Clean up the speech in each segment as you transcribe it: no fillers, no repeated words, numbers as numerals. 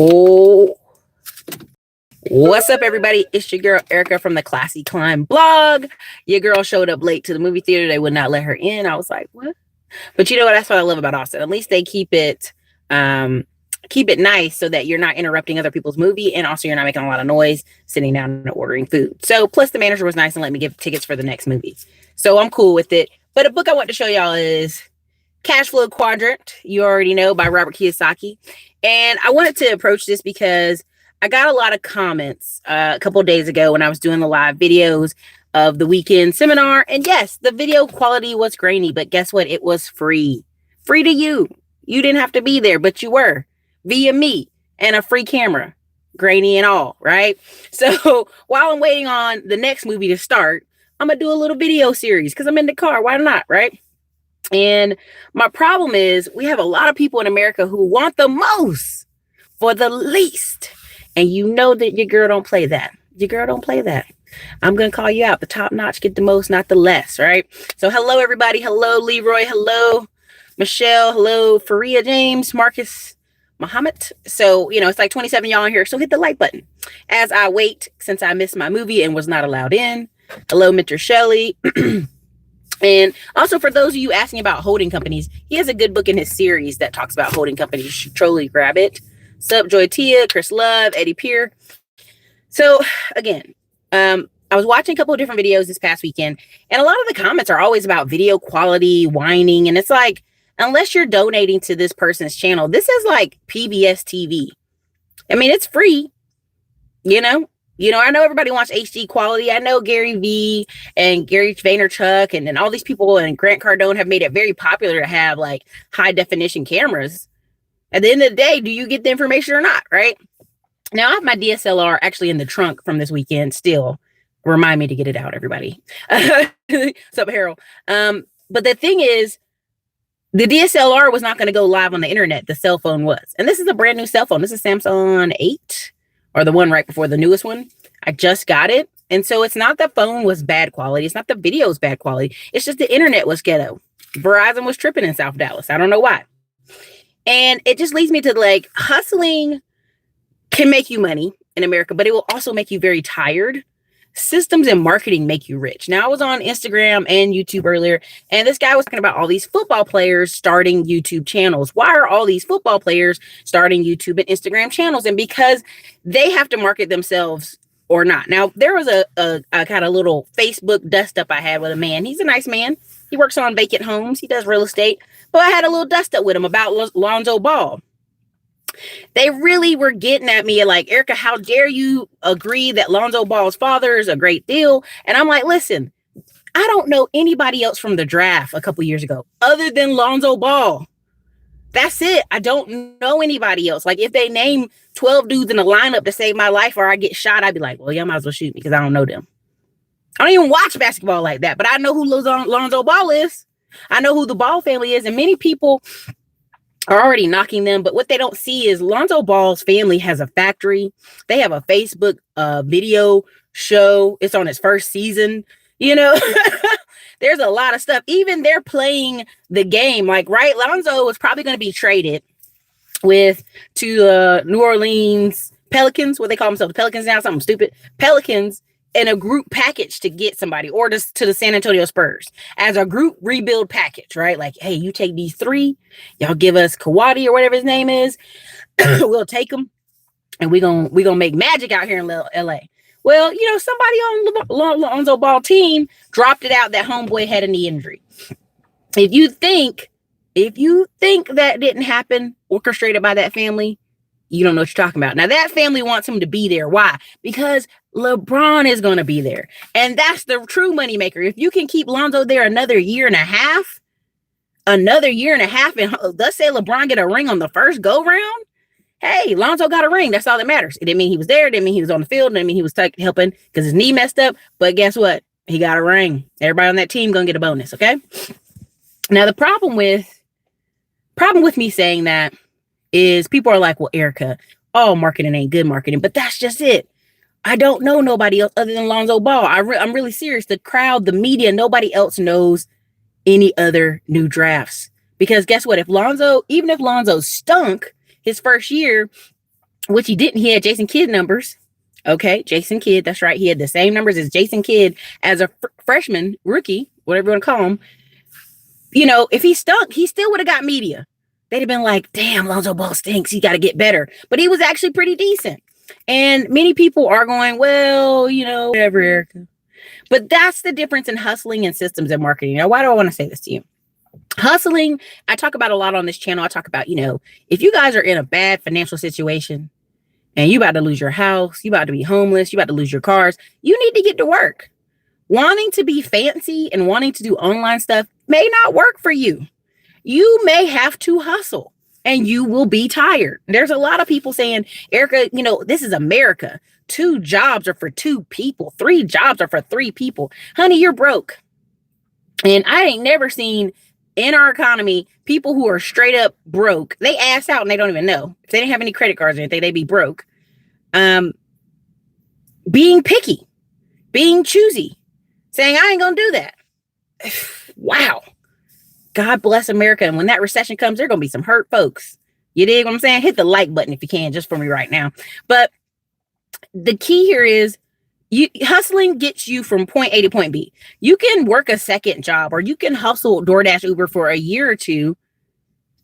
Oh, what's up, everybody? It's your girl Erica from the Classy Climb blog. Your girl showed up late to the movie theater. They would not let her in. I was like, what? But you know what? That's what I love about Austin. At least they keep it nice so that you're not interrupting other people's movie, and also you're not making a lot of noise sitting down and ordering food. So plus the manager was nice and let me give tickets for the next movie. So I'm cool with it. But a book I want to show y'all is Cash Flow Quadrant, you already know, by Robert Kiyosaki. And I wanted to approach this because I got a lot of comments a couple of days ago when I was doing the live videos of the weekend seminar. And yes, the video quality was grainy, but guess what? It was free. Free to you. You didn't have to be there, but you were, via me and a free camera, grainy and all, right? So while I'm waiting on the next movie to start, I'm going to do a little video series because I'm in the car. Why not, right? And my problem is we have a lot of people in America who want the most for the least. And you know that your girl don't play that. Your girl don't play that. I'm going to call you out. The top notch get the most, not the less, right? So hello, everybody. Hello, Leroy. Hello, Michelle. Hello, Faria James, Marcus, Muhammad. So, it's like 27 y'all in here. So hit the like button as I wait since I missed my movie and was not allowed in. Hello, Mr. Shelley. And also for those of you asking about holding companies, he has a good book in his series that talks about holding companies. You should totally grab it. Sup, Joy Tia, Chris Love, Eddie Peer. So again, I was watching a couple of different videos this past weekend, and a lot of the comments are always about video quality, whining. And it's like, unless you're donating to this person's channel, this is like PBS TV. I mean, it's free, I know everybody wants HD quality. I know Gary Vee and Gary Vaynerchuk and all these people and Grant Cardone have made it very popular to have like high definition cameras. At the end of the day, do you get the information or not, right? Now I have my DSLR actually in the trunk from this weekend still. Remind me to get it out, everybody. What's up, Harold? But the thing is, the DSLR was not going to go live on the internet. The cell phone was. And this is a brand new cell phone. This is Samsung 8. Or the one right before the newest one. I just got it. And so it's not the phone was bad quality. It's not the video was bad quality. It's just the internet was ghetto. Verizon was tripping in South Dallas. I don't know why. And it just leads me to like hustling can make you money in America, but it will also make you very tired. Systems and marketing make you rich. Now I was on Instagram and YouTube earlier, and this guy was talking about all these football players starting YouTube channels. Why are all these football players starting YouTube and Instagram channels? And because they have to market themselves or not. Now there was a kind of little Facebook dust up I had with a man. He's a nice man. He works on vacant homes. He does real estate, but I had a little dust up with him about Lonzo Ball. They really were getting at me like, Erica, how dare you agree that Lonzo Ball's father is a great deal? And I'm like, listen, I don't know anybody else from the draft a couple years ago other than Lonzo Ball. That's it. I don't know anybody else. Like if they name 12 dudes in a lineup to save my life or I get shot, I'd be like, well, y'all might as well shoot me because I don't know them. I don't even watch basketball like that, but I know who Lonzo Ball is. I know who the Ball family is. And many people are already knocking them, but what they don't see is Lonzo Ball's family has a factory. They have a Facebook video show. It's on its first season. There's a lot of stuff. Even they're playing the game. Like, right, Lonzo was probably going to be traded to New Orleans Pelicans, what they call themselves, Pelicans now, something stupid. Pelicans in a group package to get somebody, or just to the San Antonio Spurs as a group rebuild package, right? Like, hey, you take these three, y'all give us Kawhi or whatever his name is. We'll take them and we're gonna make magic out here in LA. Well, somebody on Lonzo Ball team dropped it out that homeboy had a knee injury. If you think that didn't happen, orchestrated by that family, you don't know what you're talking about. Now that family wants him to be there. Why? Because LeBron is going to be there. And that's the true moneymaker. If you can keep Lonzo there another year and a half, and let's say LeBron get a ring on the first go round. Hey, Lonzo got a ring. That's all that matters. It didn't mean he was there. It didn't mean he was on the field. It didn't mean he was helping because his knee messed up. But guess what? He got a ring. Everybody on that team going to get a bonus. Okay. Now the problem with me saying that is people are like, well, Erica, all marketing ain't good marketing, but that's just it. I don't know nobody else other than Lonzo Ball. I'm really serious. The crowd, the media, nobody else knows any other new drafts. Because guess what? Even if Lonzo stunk his first year, which he didn't. He had Jason Kidd numbers. Okay, Jason Kidd, that's right. He had the same numbers as Jason Kidd as a freshman, rookie, whatever you want to call him. You know, if he stunk, he still would have got media. They'd have been like, damn, Lonzo Ball stinks. He got to get better. But he was actually pretty decent. And many people are going, well, you know, whatever, Erica. But that's the difference in hustling and systems and marketing. Now, why do I want to say this to you? Hustling, I talk about a lot on this channel. I talk about, you know, if you guys are in a bad financial situation and you about to lose your house, you about to be homeless, you about to lose your cars, you need to get to work. Wanting to be fancy and wanting to do online stuff may not work for you. You may have to hustle and you will be tired. There's a lot of people saying, Erica, you know, this is America. 2 jobs are for 2 people. 3 jobs are for 3 people. Honey, you're broke. And I ain't never seen in our economy people who are straight up broke. They ass out and they don't even know. If they didn't have any credit cards or anything, they'd be broke. Being picky, being choosy, saying, I ain't gonna do that. Wow. God bless America. And when that recession comes, there are gonna be some hurt folks. You dig what I'm saying? Hit the like button if you can, just for me right now. But the key here is hustling gets you from point A to point B. You can work a second job or you can hustle DoorDash Uber for a year or 2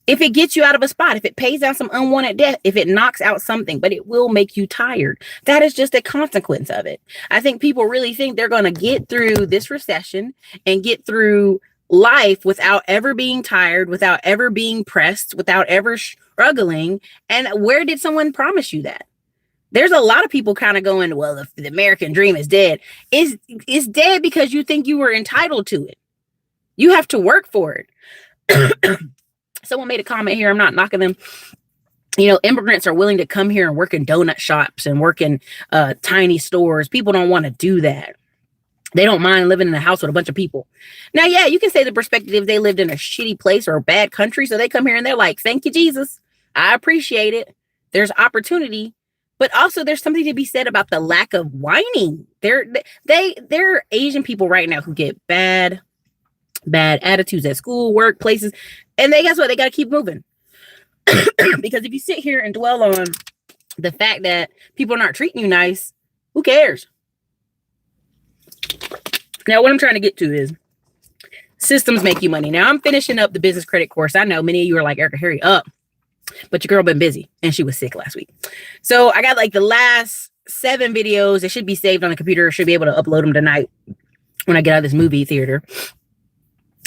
if it gets you out of a spot, if it pays out some unwanted debt, if it knocks out something, but it will make you tired. That is just a consequence of it. I think people really think they're going to get through this recession and get through life without ever being tired, without ever being pressed, without ever struggling. And where did someone promise you that? There's a lot of people kind of going, well, the American dream is dead. It's dead because you think you were entitled to it. You have to work for it. Someone made a comment here. I'm not knocking them. You know, immigrants are willing to come here and work in donut shops and work in tiny stores. People don't want to do that. They don't mind living in a house with a bunch of people. Now, yeah, you can say the perspective they lived in a shitty place or a bad country. So they come here and they're like, thank you, Jesus. I appreciate it. There's opportunity. But also there's something to be said about the lack of whining. There are Asian people right now who get bad attitudes at school, work, places. And guess what? They got to keep moving. Because if you sit here and dwell on the fact that people are not treating you nice, who cares? Now, what I'm trying to get to is systems make you money. Now, I'm finishing up the business credit course. I know many of you are like, Erica, hurry up. But your girl been busy and she was sick last week. So I got like the last 7 videos. They should be saved on the computer. I should be able to upload them tonight when I get out of this movie theater,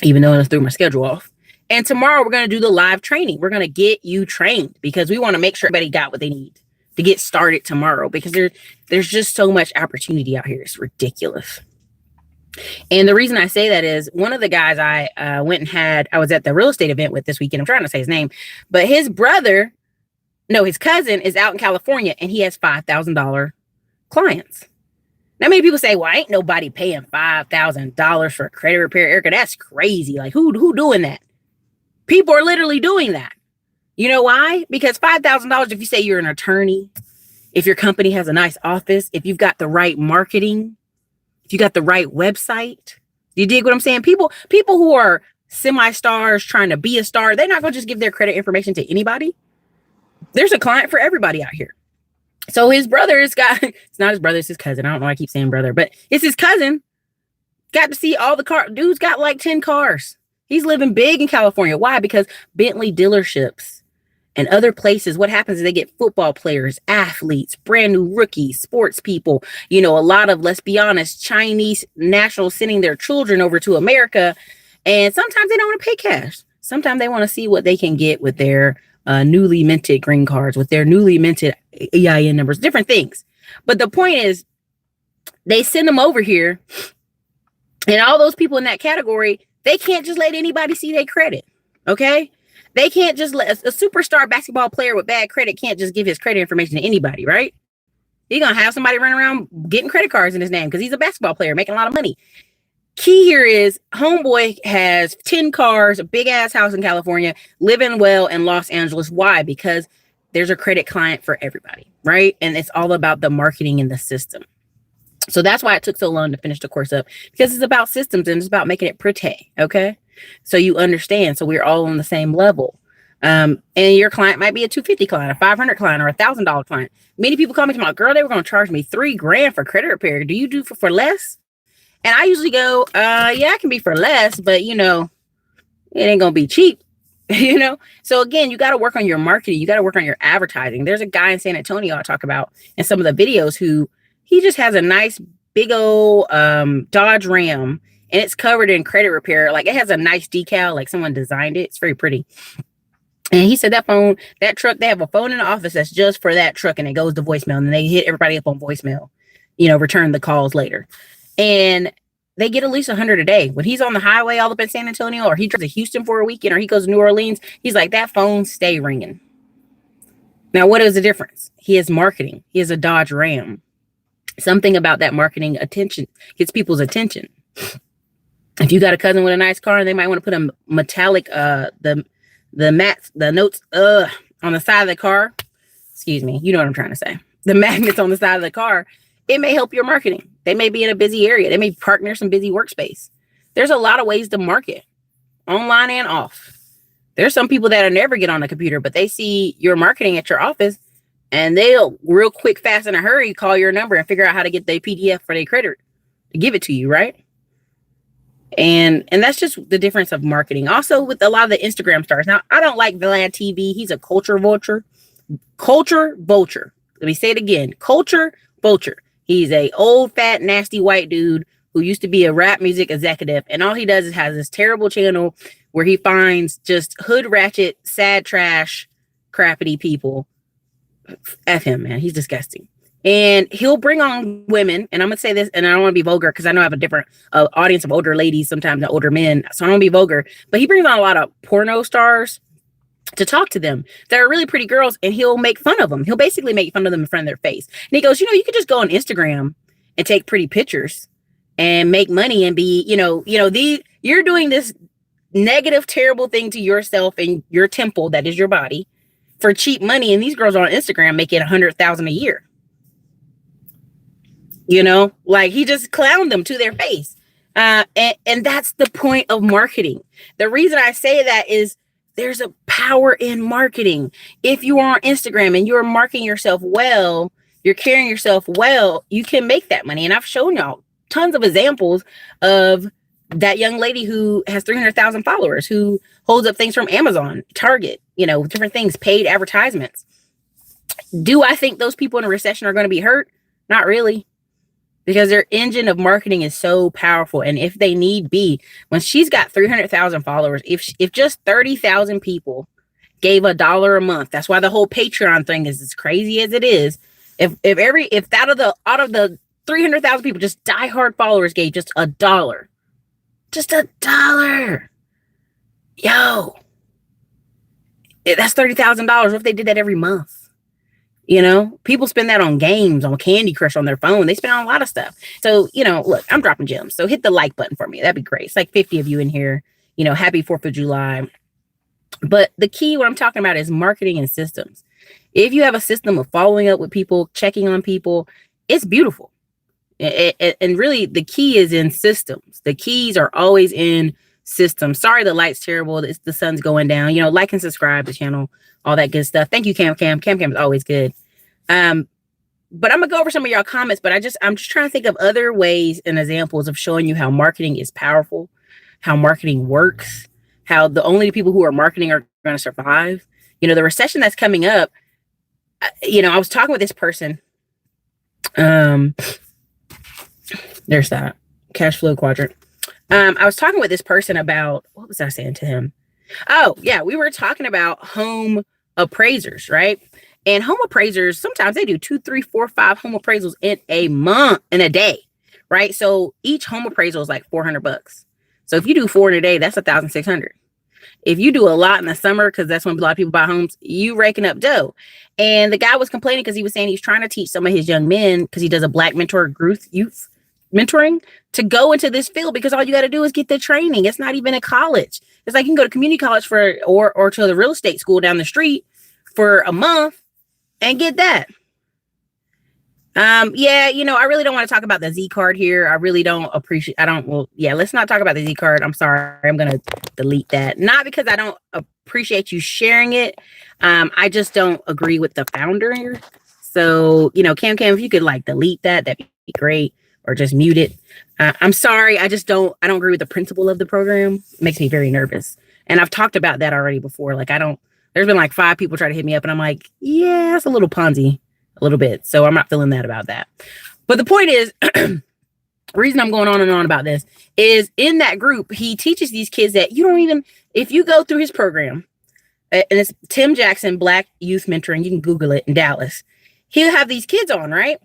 even though I threw my schedule off. And tomorrow we're going to do the live training. We're going to get you trained because we want to make sure everybody got what they need to get started tomorrow, because there's just so much opportunity out here. It's ridiculous. And the reason I say that is one of the guys I was at the real estate event with this weekend. I'm trying to say his name, but his cousin is out in California and he has $5,000 clients. Now, many people say, well, ain't nobody paying $5,000 for a credit repair, Erica. That's crazy. Like who doing that? People are literally doing that. You know why? Because $5,000, if you say you're an attorney, if your company has a nice office, if you've got the right marketing, if you got the right website, you dig what I'm saying? People who are semi-stars trying to be a star, they're not going to just give their credit information to anybody. There's a client for everybody out here. So his brother it's not his brother, it's his cousin. I don't know why I keep saying brother, but it's his cousin. Got to see all the cars. Dude's got like 10 cars. He's living big in California. Why? Because Bentley dealerships and other places, what happens is they get football players, athletes, brand new rookies, sports people, you know, a lot of, let's be honest, Chinese nationals sending their children over to America. And sometimes they don't want to pay cash. Sometimes they want to see what they can get with their newly minted green cards, with their newly minted EIN numbers, different things. But the point is, they send them over here, and all those people in that category, they can't just let anybody see their credit. Okay? They can't just let a superstar basketball player with bad credit can't just give his credit information to anybody, right? He's going to have somebody run around getting credit cards in his name because he's a basketball player making a lot of money. Key here is homeboy has 10 cars, a big ass house in California, living well in Los Angeles. Why? Because there's a credit client for everybody, right? And it's all about the marketing and the system. So that's why it took so long to finish the course up, because it's about systems and it's about making it pretty, okay? So you understand. So we're all on the same level. And your client might be a 250 client, a 500 client, or $1,000 client. Many people come to my girl, they were going to charge me $3,000 for credit repair. Do you do for less? And I usually go, yeah, I can be for less, but you know, it ain't going to be cheap. You know, so again, you got to work on your marketing. You got to work on your advertising. There's a guy in San Antonio I talk about in some of the videos who he just has a nice big old Dodge Ram, and it's covered in credit repair. Like it has a nice decal, like someone designed it. It's very pretty. And he said that truck, they have a phone in the office that's just for that truck, and it goes to voicemail, and they hit everybody up on voicemail, you know, return the calls later. And they get at least 100 a day. When he's on the highway all up in San Antonio, or he drives to Houston for a weekend, or he goes to New Orleans, he's like, that phone stay ringing. Now, what is the difference? He is marketing. He has a Dodge Ram. Something about that marketing attention gets people's attention. If you got a cousin with a nice car, they might want to put a metallic, the notes on the side of the car. Excuse me, you know what I'm trying to say. The magnets on the side of the car. It may help your marketing. They may be in a busy area. They may park near some busy workspace. There's a lot of ways to market, online and off. There's some people that'll never get on the computer, but they see your marketing at your office, and they'll real quick, fast, in a hurry, call your number and figure out how to get the PDF for their credit to give it to you, right? And that's just the difference of marketing. Also, with a lot of the Instagram stars. Now, I don't like Vlad TV. He's a culture vulture. Culture vulture. Let me say it again. Culture vulture. He's a old, fat, nasty white dude who used to be a rap music executive. And all he does is has this terrible channel where he finds just hood ratchet, sad trash, crappity people. F him, man. He's disgusting. And he'll bring on women. And I'm going to say this, and I don't want to be vulgar because I know I have a different audience of older ladies, sometimes older men. So I don't want to be vulgar. But he brings on a lot of porno stars to talk to them that are really pretty girls, and he'll make fun of them. He'll basically make fun of them in front of their face. And he goes, you know, you could just go on Instagram and take pretty pictures and make money and be, you're doing this negative, terrible thing to yourself and your temple, that is your body, for cheap money. And these girls on Instagram making 100,000 a year. You know, like he just clowned them to their face. And that's the point of marketing. The reason I say that is there's a power in marketing. If you are on Instagram and you're marketing yourself well, you're carrying yourself well, you can make that money. And I've shown y'all tons of examples of that young lady who has 300,000 followers, who holds up things from Amazon, Target, different things, paid advertisements. Do I think those people in a recession are going to be hurt? Not really. Because their engine of marketing is so powerful. And if they need be, when she's got 300,000 followers, if just 30,000 people gave $1 a month, that's why the whole Patreon thing is as crazy as it is. If out of the 300,000 people, just diehard followers gave just $1, just $1, yo, that's $30,000. What if they did that every month? People spend that on games, on Candy Crush on their phone. They spend on a lot of stuff. So, look, I'm dropping gems. So hit the like button for me. That'd be great. It's like 50 of you in here. Happy 4th of July. But the key, what I'm talking about, is marketing and systems. If you have a system of following up with people, checking on people, it's beautiful. And really, the key is in systems. The keys are always in systems. Sorry, the light's terrible. The sun's going down. Like and subscribe to the channel. All that good stuff. Thank you, Cam. Cam is always good. But I'm gonna go over some of y'all comments, but I'm just trying to think of other ways and examples of showing you how marketing is powerful, how marketing works, how the only people who are marketing are going to survive. The recession that's coming up, I was talking with this person. There's that cash flow quadrant. I was talking with this person about, what was I saying to him? Oh, yeah, we were talking about home appraisers, right? And home appraisers, sometimes they do 2, 3, 4, 5 home appraisals in a day, right? So each home appraisal is like $400. So if you do 4 in a day, that's 1,600. If you do a lot in the summer, because that's when a lot of people buy homes, you raking up dough. And the guy was complaining because he was saying he's trying to teach some of his young men, because he does a Black mentor youth mentoring, to go into this field, because all you got to do is get the training. It's not even a college. It's like you can go to community college or to the real estate school down the street for a month and get that. Yeah, I really don't want to talk about the Z card here. I really don't appreciate, well, yeah, let's not talk about the Z card. I'm sorry. I'm going to delete that. Not because I don't appreciate you sharing it. I just don't agree with the founder here. So, Cam, if you could like delete that, that'd be great. Or just mute it. I'm sorry. I don't agree with the principle of the program. It makes me very nervous. And I've talked about that already before. Like, there's been like 5 people try to hit me up and I'm like, yeah, it's a little Ponzi. A little bit. So I'm not feeling that about that. But the point is, the reason I'm going on and on about this is in that group, he teaches these kids that if you go through his program, and it's Tim Jackson, Black Youth Mentoring, you can Google it in Dallas, he'll have these kids on, right?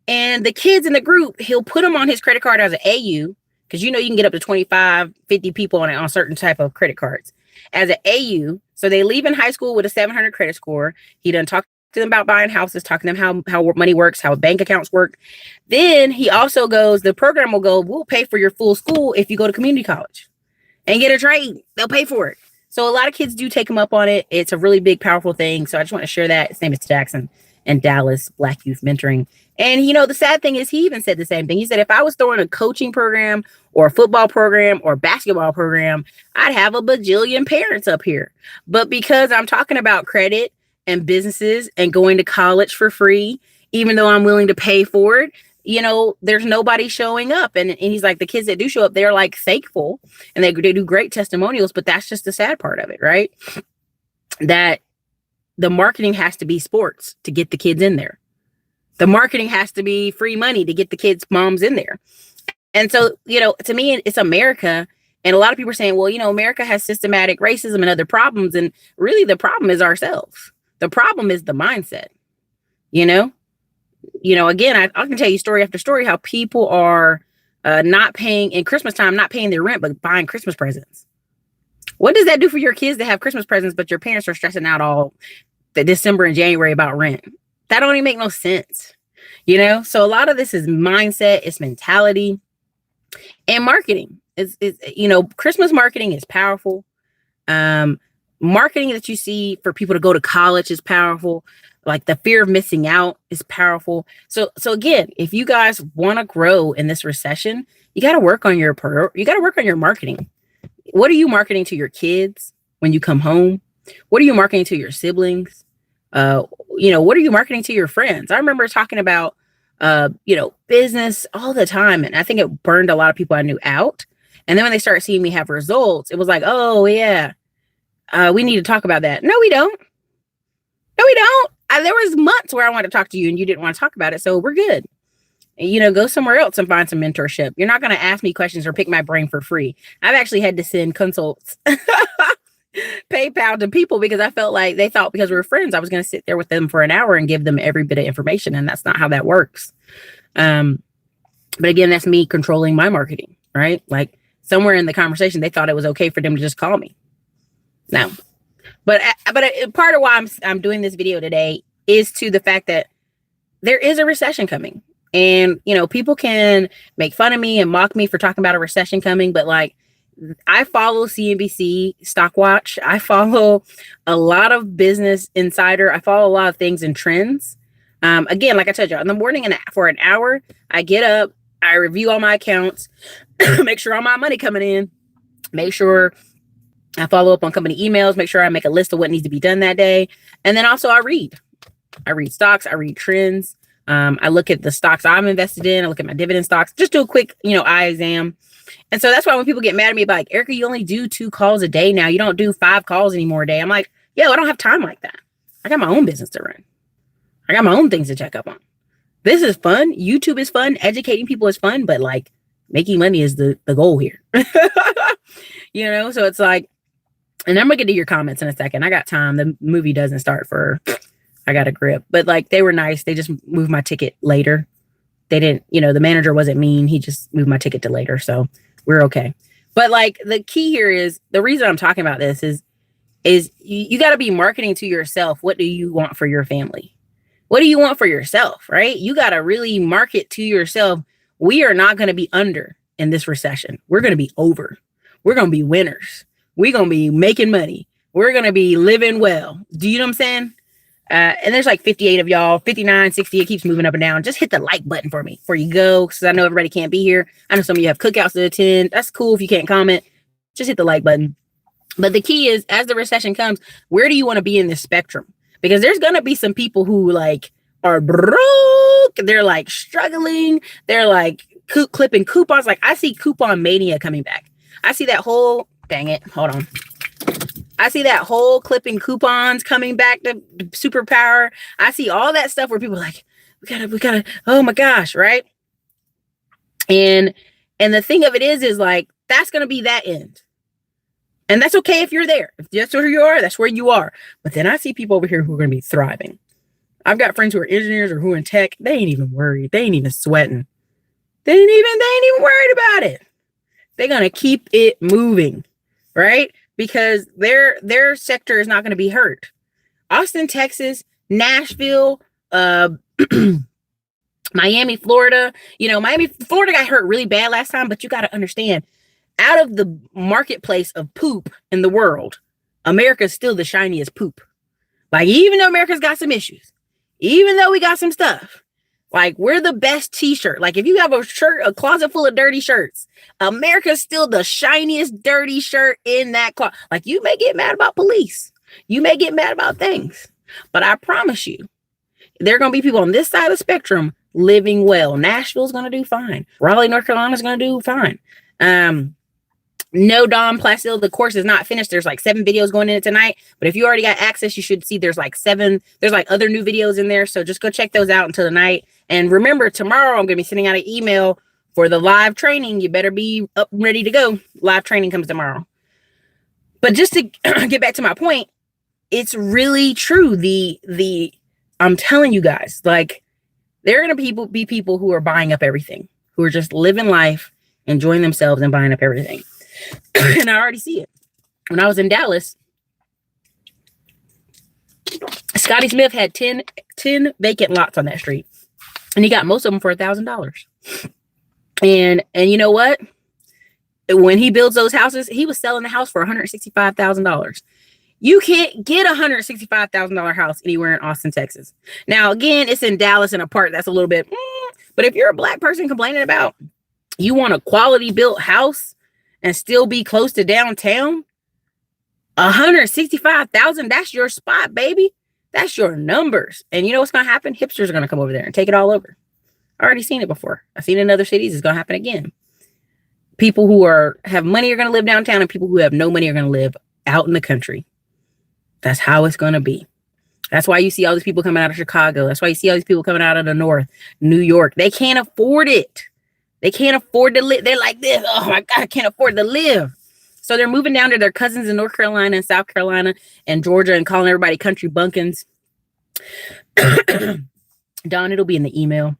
And the kids in the group, he'll put them on his credit card as an AU, because you can get up to 25, 50 people on certain type of credit cards as an AU. So they leave in high school with a 700 credit score. He done talked to them about buying houses, talking to them how money works, how bank accounts work. Then he also goes, the program will go, we'll pay for your full school if you go to community college and get a trade. They'll pay for it. So a lot of kids do take him up on it. It's a really big, powerful thing. So I just want to share that. His name is Jackson and Dallas Black Youth Mentoring. And, the sad thing is he even said the same thing. He said, if I was throwing a coaching program or a football program or basketball program, I'd have a bajillion parents up here. But because I'm talking about credit and businesses and going to college for free, even though I'm willing to pay for it, there's nobody showing up. And he's like, the kids that do show up, they're like thankful and they do great testimonials, but that's just the sad part of it, right? That the marketing has to be sports to get the kids in there. The marketing has to be free money to get the kids' moms in there. And so, to me, it's America. And a lot of people are saying, well, America has systematic racism and other problems. And really the problem is ourselves. The problem is the mindset, again, I can tell you story after story, how people are not paying in Christmas time, not paying their rent, but buying Christmas presents. What does that do for your kids to have Christmas presents, but your parents are stressing out all the December and January about rent? That don't even make no sense, So a lot of this is mindset, it's mentality, and marketing. Christmas marketing is powerful. Marketing that you see for people to go to college is powerful. Like the fear of missing out is powerful. So again, if you guys want to grow in this recession, you got to work on your marketing. What are you marketing to your kids when you come home? What are you marketing to your siblings? What are you marketing to your friends? I remember talking about, business all the time. And I think it burned a lot of people I knew out. And then when they started seeing me have results, it was like, oh yeah, we need to talk about that. No, we don't. There was months where I wanted to talk to you and you didn't want to talk about it. So we're good. Go somewhere else and find some mentorship. You're not going to ask me questions or pick my brain for free. I've actually had to send consults, PayPal to people because I felt like they thought because we were friends, I was going to sit there with them for an hour and give them every bit of information. And that's not how that works. But again, that's me controlling my marketing, right? Like somewhere in the conversation, they thought it was okay for them to just call me. No. But part of why I'm doing this video today is to the fact that there is a recession coming. And, people can make fun of me and mock me for talking about a recession coming. But like, I follow CNBC, Stockwatch. I follow a lot of Business Insider. I follow a lot of things and trends. Again, like I told you, in the morning and for an hour, I get up, I review all my accounts, make sure all my money coming in, make sure I follow up on company emails, make sure I make a list of what needs to be done that day. And then also I read stocks, I read trends. I look at the stocks I'm invested in. I look at my dividend stocks, just do a quick, eye exam. And so that's why when people get mad at me about like, Erica, you only do 2 calls a day now. You don't do 5 calls anymore a day. I'm like, yo, I don't have time like that. I got my own business to run. I got my own things to check up on. This is fun. YouTube is fun. Educating people is fun, but like making money is the goal here. So it's like, and I'm gonna get to your comments in a second. I got time. The movie doesn't start for, I got a grip, but like they were nice. They just moved my ticket later. They didn't, the manager wasn't mean. He just moved my ticket to later. So we're okay. But like the key here is the reason I'm talking about this is you got to be marketing to yourself. What do you want for your family? What do you want for yourself? Right? You got to really market to yourself. We are not going to be under in this recession. We're going to be over. We're going to be winners. We're going to be making money. We're going to be living well. Do you know what I'm saying? And there's like 58 of y'all, 59, 60. It keeps moving up and down. Just hit the like button for me before you go, because I know everybody can't be here. I know some of you have cookouts to attend. That's cool if you can't comment. Just hit the like button. But the key is, as the recession comes, where do you want to be in this spectrum? Because there's going to be some people who like are broke. They're like struggling. They're like clipping coupons. Like I see coupon mania coming back. I see that whole, dang it, hold on. I see that whole clipping coupons coming back to superpower. I see all that stuff where people are like, we gotta, oh my gosh, right? And the thing of it is like, that's going to be that end. And that's okay if you're there. If that's where you are, that's where you are. But then I see people over here who are going to be thriving. I've got friends who are engineers or who are in tech. They ain't even worried. They ain't even sweating. They ain't even worried about it. They're going to keep it moving, right? Because their sector is not going to be hurt. Austin, Texas, Nashville, Miami, Florida. You know, Miami, Florida got hurt really bad last time, but you got to understand, out of the marketplace of poop in the world, America's still the shiniest poop. Like, even though America's got some issues, even though we got some stuff, like, we're the best t-shirt. Like, if you have a closet full of dirty shirts, America's still the shiniest dirty shirt in that closet. Like, you may get mad about police. You may get mad about things. But I promise you, there are going to be people on this side of the spectrum living well. Nashville's going to do fine. Raleigh, North Carolina's going to do fine. No, Dom Placil, the course is not finished. There's like 7 videos going in it tonight. But if you already got access, you should see there's like other new videos in there. So just go check those out until tonight. And remember, tomorrow I'm going to be sending out an email for the live training. You better be up and ready to go. Live training comes tomorrow. But just to get back to my point, it's really true. I'm telling you guys, like, there are going to be people who are buying up everything, who are just living life, enjoying themselves and buying up everything. And I already see it. When I was in Dallas, Scotty Smith had 10 vacant lots on that street. And he got most of them for $1,000. And you know what? When he builds those houses, he was selling the house for $165,000. You can't get a $165,000 house anywhere in Austin, Texas. Now, again, it's in Dallas in a part that's a little bit, but if you're a black person complaining about you want a quality built house and still be close to downtown, $165,000, that's your spot, baby. That's your numbers. And you know what's going to happen? Hipsters are going to come over there and take it all over. I already seen it before. I've seen it in other cities. It's going to happen again. People who have money are going to live downtown, and people who have no money are going to live out in the country. That's how it's going to be. That's why you see all these people coming out of Chicago. That's why you see all these people coming out of the North, New York. They can't afford it. They can't afford to live. They're like this. Oh my God, I can't afford to live. So they're moving down to their cousins in North Carolina and South Carolina and Georgia and calling everybody country bunkins. Don, it'll be in the email.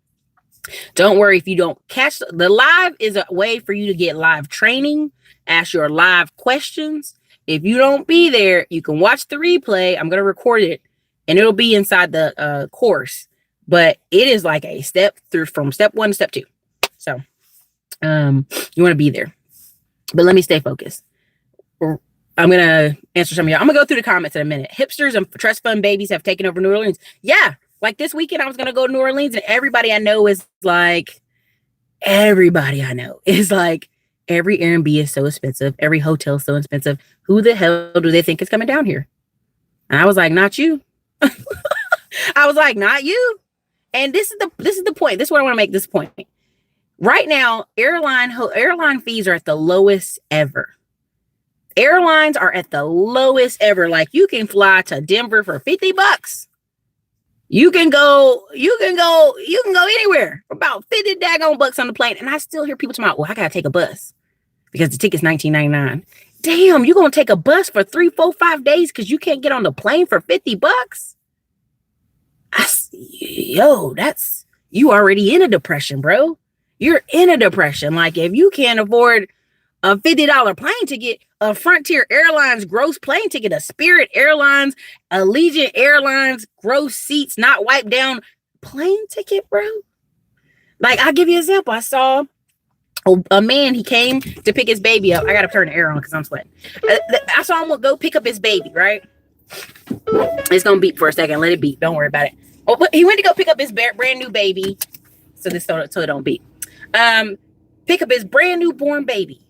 Don't worry if you don't catch the live. Is a way for you to get live training, ask your live questions. If you don't be there, you can watch the replay. I'm going to record it and it'll be inside the course, but it is like a step through from step 1 to step 2. So you want to be there, but let me stay focused. I'm going to answer some of y'all. I'm going to go through the comments in a minute. Hipsters and trust fund babies have taken over New Orleans. Yeah. Like this weekend, I was going to go to New Orleans and everybody I know is like, every Airbnb is so expensive. Every hotel is so expensive. Who the hell do they think is coming down here? And I was like, not you. I was like, not you. And this is the point. This is what I want to make this point. Right now, airline fees are at the lowest ever. Airlines are at the lowest ever. Like, you can fly to Denver for $50. You can go anywhere for about 50 daggone bucks on the plane. And I still hear people talking about, well, I gotta take a bus because the ticket's $19.99. Damn, you're gonna take a bus for 3, 4, 5 days because you can't get on the plane for $50? You already in a depression, bro. You're in a depression. Like, if you can't afford a $50 plane ticket, a Frontier Airlines gross plane ticket, a Spirit Airlines, Allegiant Airlines gross seats not wiped down plane ticket, bro. Like, I'll give you an example. I saw a man, he came to pick his baby up. I gotta turn the air on because I'm sweating. I saw him go pick up his baby, right? It's gonna beep for a second. Let it beep. Don't worry about it. Oh, but he went to go pick up his brand new baby. So it don't beep. Pick up his brand new born baby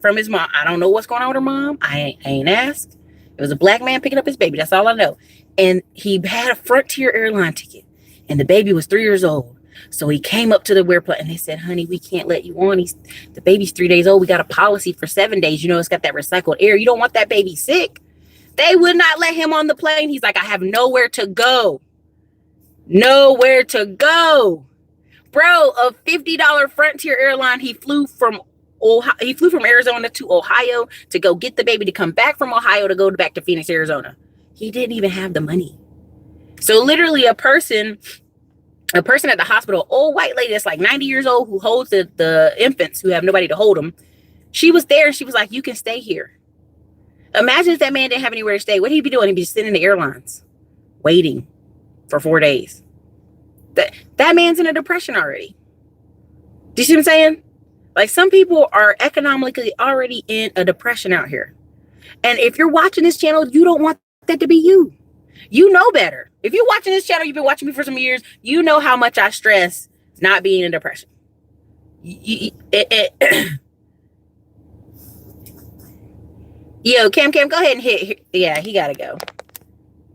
from his mom. I don't know what's going on with her mom. I ain't asked. It was a black man picking up his baby. That's all I know. And he had a Frontier airline ticket, and the baby was 3 years old. So he came up to the airport and they said, honey, we can't let you on. The baby's 3 days old. We got a policy for 7 days. You know, it's got that recycled air. You don't want that baby sick. They would not let him on the plane. He's like, I have nowhere to go. Nowhere to go. Bro, a $50 Frontier airline. He flew from Arizona to Ohio to go get the baby, to come back from Ohio to go back to Phoenix, Arizona. He didn't even have the money. So literally a person at the hospital, old white lady that's like 90 years old, who holds the infants who have nobody to hold them. She was there and she was like, you can stay here. Imagine if that man didn't have anywhere to stay. What he'd be doing? He'd be sitting in the airlines waiting for 4 days. That man's in a depression already. Do you see what I'm saying? Like, some people are economically already in a depression out here. And if you're watching this channel, you don't want that to be you. You know better. If you're watching this channel, you've been watching me for some years, you know how much I stress not being in depression. Yo, Cam, go ahead and hit. Yeah, he got to go.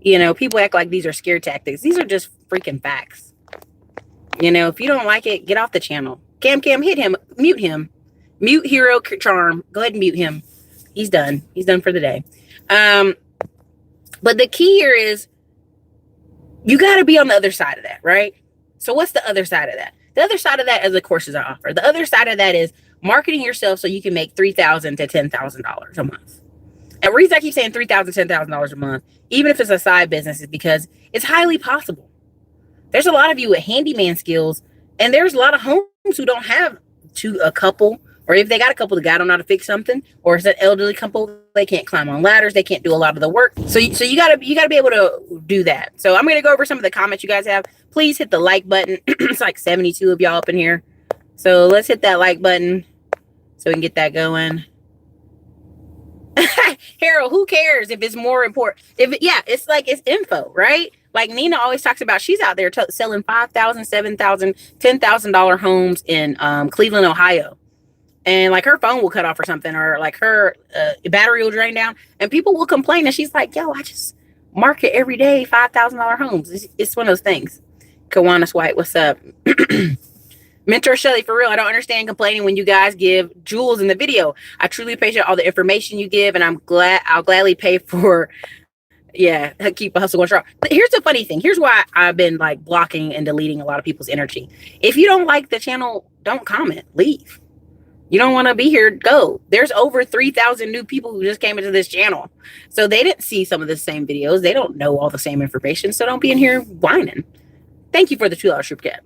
You know, people act like these are scare tactics. These are just freaking facts. You know, if you don't like it, get off the channel. Cam, hit him. Mute him. Mute Hero Charm. Go ahead and mute him. He's done. He's done for the day. But the key here is you got to be on the other side of that, right? So what's the other side of that? The other side of that is the courses I offer. The other side of that is marketing yourself so you can make $3,000 to $10,000 a month. And the reason I keep saying $3,000, $10,000 a month, even if it's a side business, is because it's highly possible. There's a lot of you with handyman skills, and there's a lot of homes who don't have a couple, or if they got a couple, the guy don't know how to fix something, or it's an elderly couple, they can't climb on ladders, they can't do a lot of the work. So you gotta be able to do that. So I'm gonna go over some of the comments you guys have. Please hit the like button. It's like 72 of y'all up in here. So let's hit that like button so we can get that going. Harold, who cares if it's more important? It's like, it's info, right? Like Nina always talks about, she's out there selling $5,000, $7,000, $10,000 homes in Cleveland, Ohio. And like her phone will cut off or something, or like her battery will drain down, and people will complain. And she's like, yo, I just market every day $5,000 homes. It's one of those things. Kawana White, what's up? Mentor Shelly, for real, I don't understand complaining when you guys give jewels in the video. I truly appreciate all the information you give, and I'll gladly pay for, keep a hustle going strong. But here's the funny thing. Here's why I've been like blocking and deleting a lot of people's energy. If you don't like the channel, don't comment, leave. You don't want to be here, go. There's over 3,000 new people who just came into this channel. So they didn't see some of the same videos. They don't know all the same information. So don't be in here whining. Thank you for the $2 Super Cat.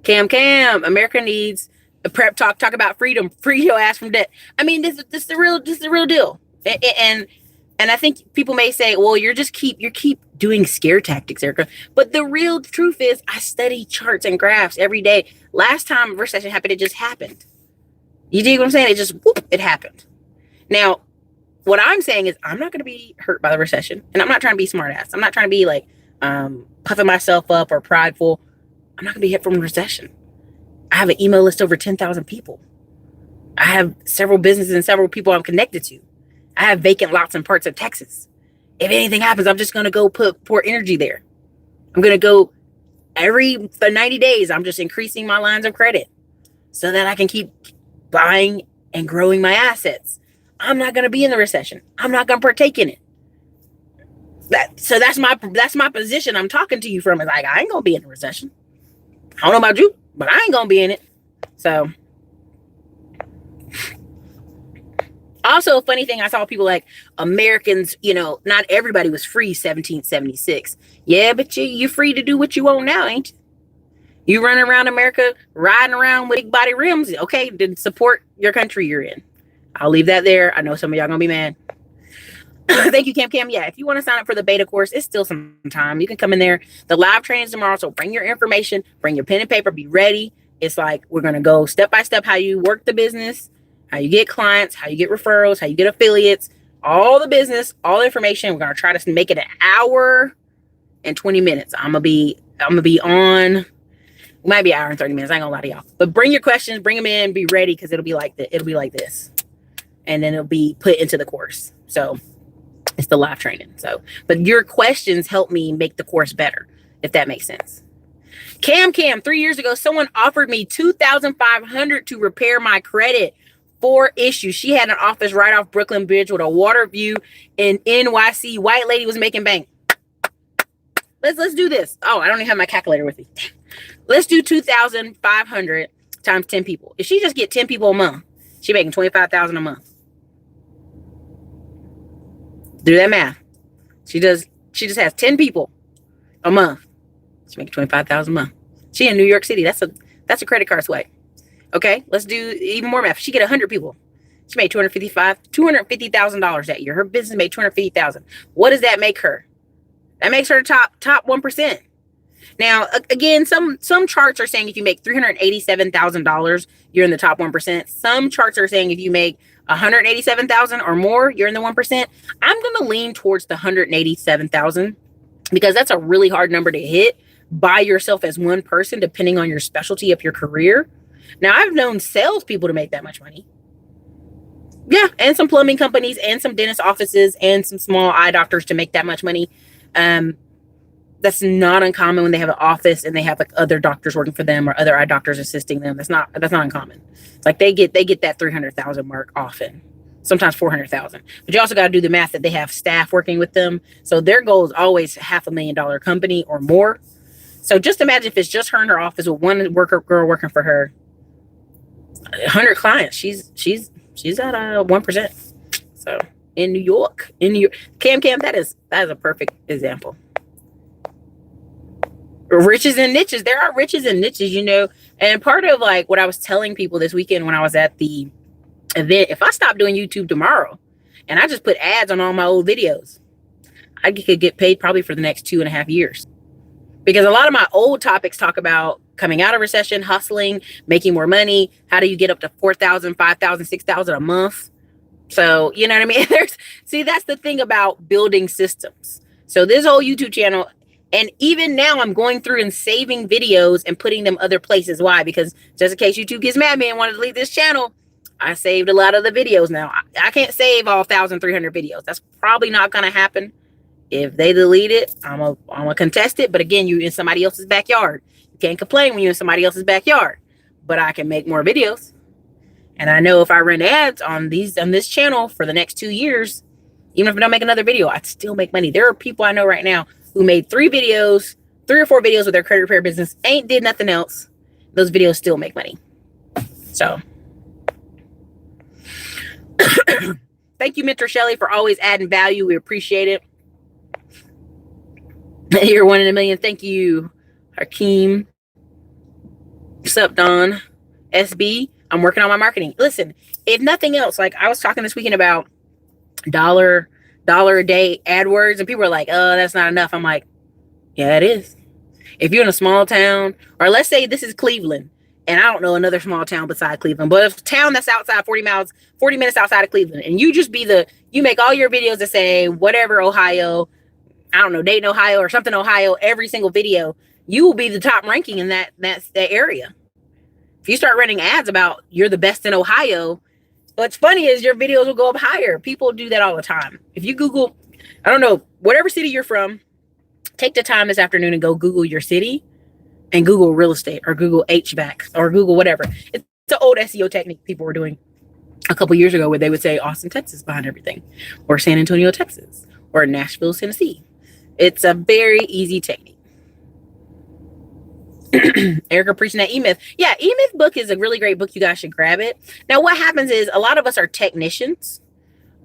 Cam, America needs a prep talk about freedom. Free your ass from debt. I mean, this is the real deal. And I think people may say, well, you keep doing scare tactics, Erica. But the real truth is, I study charts and graphs every day. Last time recession happened, it just happened. You dig what I'm saying? It happened. Now, what I'm saying is, I'm not going to be hurt by the recession, and I'm not trying to be smart ass. I'm not trying to be like puffing myself up or prideful. I'm not going to be hit from a recession. I have an email list over 10,000 people. I have several businesses and several people I'm connected to. I have vacant lots in parts of Texas. If anything happens, I'm just going to go pour energy there. I'm going to go for 90 days. I'm just increasing my lines of credit so that I can keep buying and growing my assets. I'm not going to be in the recession. I'm not going to partake in it. So that's my position I'm talking to you from. Is like, I ain't going to be in a recession. I don't know about you, but I ain't going to be in it. So also, a funny thing, I saw people like Americans, not everybody was free 1776. Yeah, but you're free to do what you want now, ain't you? You running around America, riding around with big body rims. Okay, then support your country you're in. I'll leave that there. I know some of y'all gonna be mad. Thank you, Cam. Yeah, if you want to sign up for the beta course, it's still some time. You can come in there. The live training is tomorrow, so bring your information, bring your pen and paper, be ready. It's like, we're going to go step by step how you work the business, how you get clients, how you get referrals, how you get affiliates, all the business, all the information. We're gonna try to make it an hour and 20 minutes. I'm gonna be on. It might be an hour and 30 minutes. I ain't gonna lie to y'all. But bring your questions, bring them in, be ready, because it'll be like this. And then it'll be put into the course. So it's the live training. So, but your questions help me make the course better, if that makes sense. Cam, 3 years ago, someone offered me $2,500 to repair my credit for issues. She had an office right off Brooklyn Bridge with a water view in NYC. White lady was making bank. Let's do this. Oh, I don't even have my calculator with me. Let's do 2,500 times 10 people. If she just get 10 people a month, she making 25,000 a month. Do that math. She just has 10 people a month. She's making 25,000 a month. She in New York City. That's a credit card swipe. Okay, let's do even more math. She get 100 people. She made $250,000 that year. Her business made $250,000. What does that make her? That makes her top 1%. Now, again, some charts are saying if you make $387,000, you're in the top 1%. Some charts are saying if you make $187,000 or more, you're in the 1%. I'm going to lean towards the $187,000 because that's a really hard number to hit by yourself as one person, depending on your specialty of your career. Now, I've known salespeople to make that much money. Yeah, and some plumbing companies and some dentist offices and some small eye doctors to make that much money. That's not uncommon when they have an office and they have like other doctors working for them or other eye doctors assisting them. That's not uncommon. It's like they get that 300,000 mark often, sometimes 400,000. But you also got to do the math that they have staff working with them. So their goal is always $500,000 company or more. So just imagine if it's just her in her office with one girl working for her, 100 clients. She's at 1%. So in New York, Cam, that is a perfect example. Riches and niches. There are riches and niches, and part of like what I was telling people this weekend when I was at the event, if I stop doing YouTube tomorrow and I just put ads on all my old videos, I could get paid probably for the next 2.5 years, because a lot of my old topics talk about coming out of recession, hustling, making more money. How do you get up to 4,000, 5,000, 6,000 a month? So, you know what I mean? That's the thing about building systems. So this whole YouTube channel, and even now I'm going through and saving videos and putting them other places. Why? Because just in case YouTube gets mad at me and want to delete this channel, I saved a lot of the videos. Now, I can't save all 1,300 videos. That's probably not going to happen. If they delete it, I'm gonna contest it. But again, you in somebody else's backyard. You can't complain when you're in somebody else's backyard. But I can make more videos. And I know if I run ads on this channel for the next 2 years, even if I don't make another video, I'd still make money. There are people I know right now who made 3 or 4 videos with their credit repair business, ain't did nothing else. Those videos still make money. So thank you, Mentor Shelly, for always adding value. We appreciate it. You're 1 in a million. Thank you, Hakeem. What's up, Don? SB, I'm working on my marketing. Listen, if nothing else, like I was talking this weekend about dollar a day AdWords, and people are like, oh, that's not enough. I'm like, yeah, it is. If you're in a small town, or let's say this is Cleveland, and I don't know another small town beside Cleveland, but if a town that's outside 40 minutes outside of Cleveland, and you just you make all your videos that say whatever Ohio, I don't know, Dayton, Ohio, or something Ohio, every single video, you will be the top ranking in that area. If you start running ads about you're the best in Ohio, what's funny is your videos will go up higher. People do that all the time. If you Google, I don't know, whatever city you're from, take the time this afternoon and go Google your city and Google real estate or Google HVAC or Google whatever. It's an old SEO technique people were doing a couple years ago where they would say Austin, Texas behind everything, or San Antonio, Texas, or Nashville, Tennessee. It's a very easy technique. Erica preaching that E-Myth. Yeah, E-Myth book is a really great book. You guys should grab it. Now, what happens is a lot of us are technicians,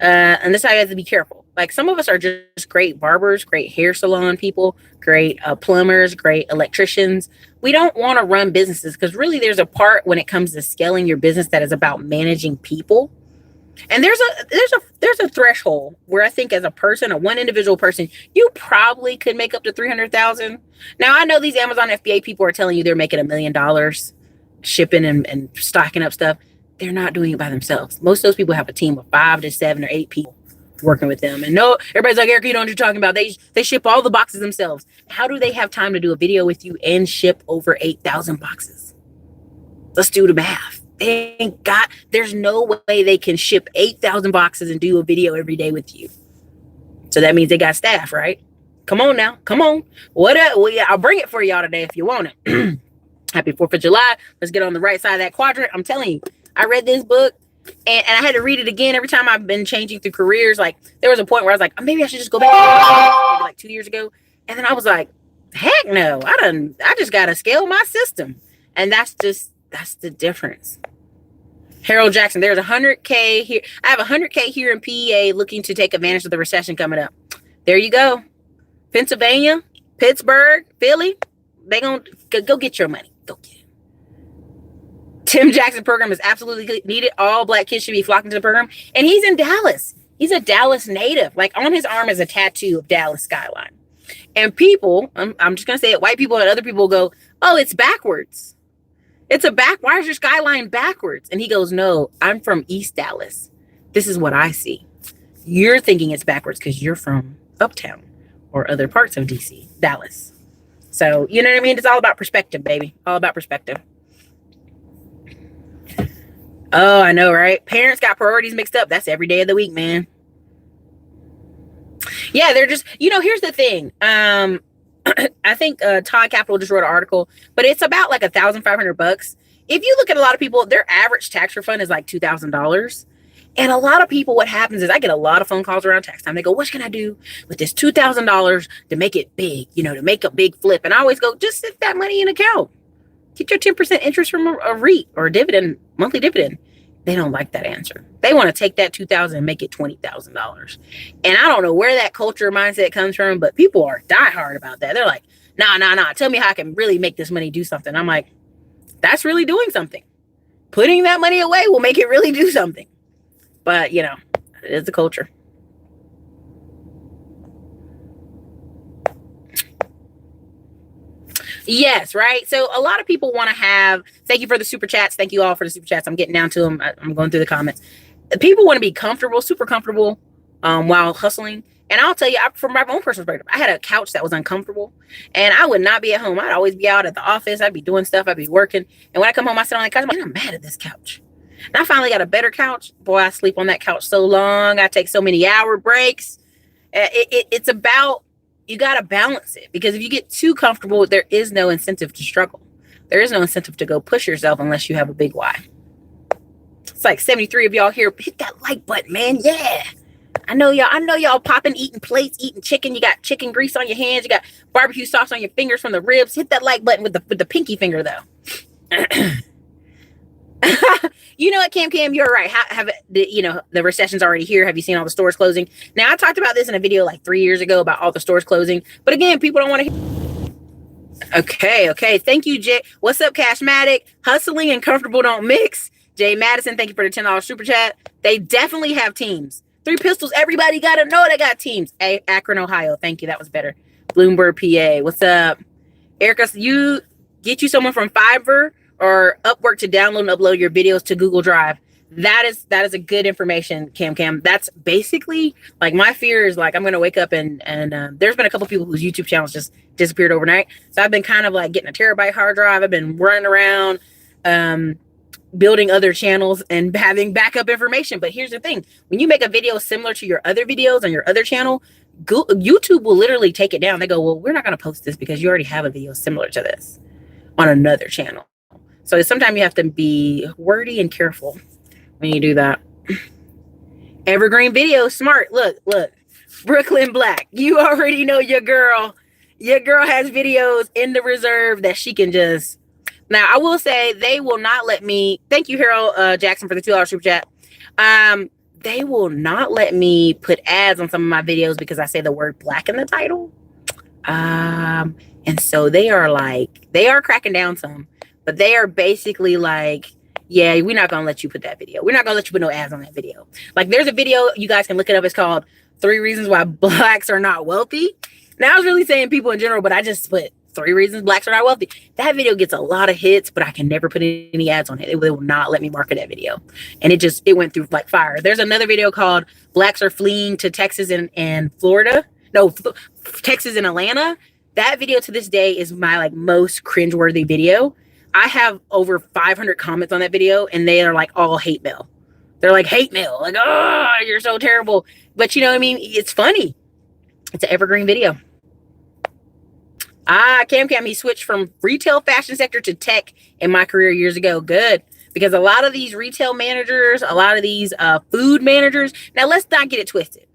and this is how you have to be careful. Like some of us are just great barbers, great hair salon people, great plumbers, great electricians. We don't want to run businesses because really there's a part when it comes to scaling your business that is about managing people. And there's a threshold where I think as a person, a one individual person, you probably could make up to 300,000. Now I know these Amazon FBA people are telling you they're making $1 million shipping and stocking up stuff. They're not doing it by themselves. Most of those people have a team of 5 to 7 or 8 people working with them. And no, everybody's like, Erica, you know what you're talking about. They ship all the boxes themselves. How do they have time to do a video with you and ship over 8,000 boxes? Let's do the math. Thank God. There's no way they can ship 8,000 boxes and do a video every day with you. So that means they got staff, right? Come on now. Come on. What up? Well, yeah, I'll bring it for y'all today if you want it. Happy 4th of July. Let's get on the right side of that quadrant. I'm telling you, I read this book and I had to read it again every time I've been changing through careers. Like there was a point where I was like, oh, maybe I should just go back maybe like 2 years ago. And then I was like, heck no, I just got to scale my system. And that's the difference. Harold Jackson, there's 100K here. I have 100K here in PEA looking to take advantage of the recession coming up. There you go. Pennsylvania, Pittsburgh, Philly, they gonna go get your money. Go get it. Tim Jackson program is absolutely needed. All Black kids should be flocking to the program. And he's in Dallas. He's a Dallas native. Like on his arm is a tattoo of Dallas skyline. And people, I'm just gonna say it, white people and other people go, oh, it's backwards. Why is your skyline backwards? And he goes, no, I'm from East Dallas. This is what I see. You're thinking it's backwards because you're from uptown or other parts of DC, Dallas. So, you know what I mean? It's all about perspective, baby. All about perspective. Oh, I know, right? Parents got priorities mixed up. That's every day of the week, man. Yeah, they're just, here's the thing. I think Todd Capital just wrote an article, but it's about like $1,500. If you look at a lot of people, their average tax refund is like $2,000. And a lot of people, what happens is I get a lot of phone calls around tax time. They go, what can I do with this $2,000 to make it big, to make a big flip? And I always go, just sit that money in an account. Get your 10% interest from a REIT or a dividend, monthly dividend. They don't like that answer. They want to take that $2,000 and make it $20,000. And I don't know where that culture mindset comes from, but people are diehard about that. They're like, nah. Tell me how I can really make this money do something. I'm like, that's really doing something. Putting that money away will make it really do something. But, it's the culture. Yes, right. So a lot of people want to have, thank you for the super chats. Thank you all for the super chats. I'm getting down to them. I'm going through the comments. People want to be comfortable, super comfortable while hustling. And I'll tell you, from my own personal perspective, I had a couch that was uncomfortable and I would not be at home. I'd always be out at the office. I'd be doing stuff. I'd be working. And when I come home, I sit on the couch. I'm like, I'm mad at this couch. And I finally got a better couch. Boy, I sleep on that couch so long. I take so many hour breaks. It's about, you got to balance it, because if you get too comfortable, there is no incentive to struggle. There is no incentive to go push yourself unless you have a big why. It's like 73 of y'all here. Hit that like button, man. Yeah. I know y'all popping, eating plates, eating chicken. You got chicken grease on your hands. You got barbecue sauce on your fingers from the ribs. Hit that like button with the pinky finger though. You know what, Cam, you're right. The recession's already here. Have you seen all the stores closing? Now, I talked about this in a video like 3 years ago about all the stores closing. But again, people don't want to hear. Okay. Thank you, Jay. What's up, Cashmatic? Hustling and comfortable don't mix. Jay Madison, thank you for the $10 super chat. They definitely have teams. 3 Pistols, everybody got to know they got teams. Akron, Ohio. Thank you. That was better. Bloomberg, PA. What's up? Erica, you get you someone from Fiverr or Upwork to download and upload your videos to Google Drive. That is a good information, Cam. That's basically like my fear is like I'm gonna wake up and there's been a couple people whose YouTube channels just disappeared overnight. So I've been kind of like getting a terabyte hard drive. I've been running around building other channels and having backup information. But here's the thing: when you make a video similar to your other videos on your other channel, YouTube will literally take it down. They go, well, we're not gonna post this because you already have a video similar to this on another channel. So sometimes you have to be wordy and careful when you do that. Evergreen video, smart. Look. Brooklyn Black. You already know your girl. Your girl has videos in the reserve that she can just. Now, I will say they will not let me. Thank you, Harold Jackson, for the $2 super chat. They will not let me put ads on some of my videos because I say the word black in the title. And so they are cracking down some. But they are basically like, yeah, we're not going to let you put that video. We're not going to let you put no ads on that video. Like there's a video, you guys can look it up. It's called 3 Reasons Why Blacks Are Not Wealthy. Now I was really saying people in general, but I just put 3 reasons blacks are not wealthy. That video gets a lot of hits, but I can never put any ads on it. It will not let me market that video. And it went through like fire. There's another video called Blacks Are Fleeing to Texas and Florida. No, Texas and Atlanta. That video to this day is my like most cringeworthy video. I have over 500 comments on that video, and they are like all hate mail. They're like hate mail, like, oh, you're so terrible. But you know what I mean? It's funny. It's an evergreen video. Cam, he switched from retail fashion sector to tech in my career years ago. Good. Because a lot of these retail managers, a lot of these food managers. Now, let's not get it twisted.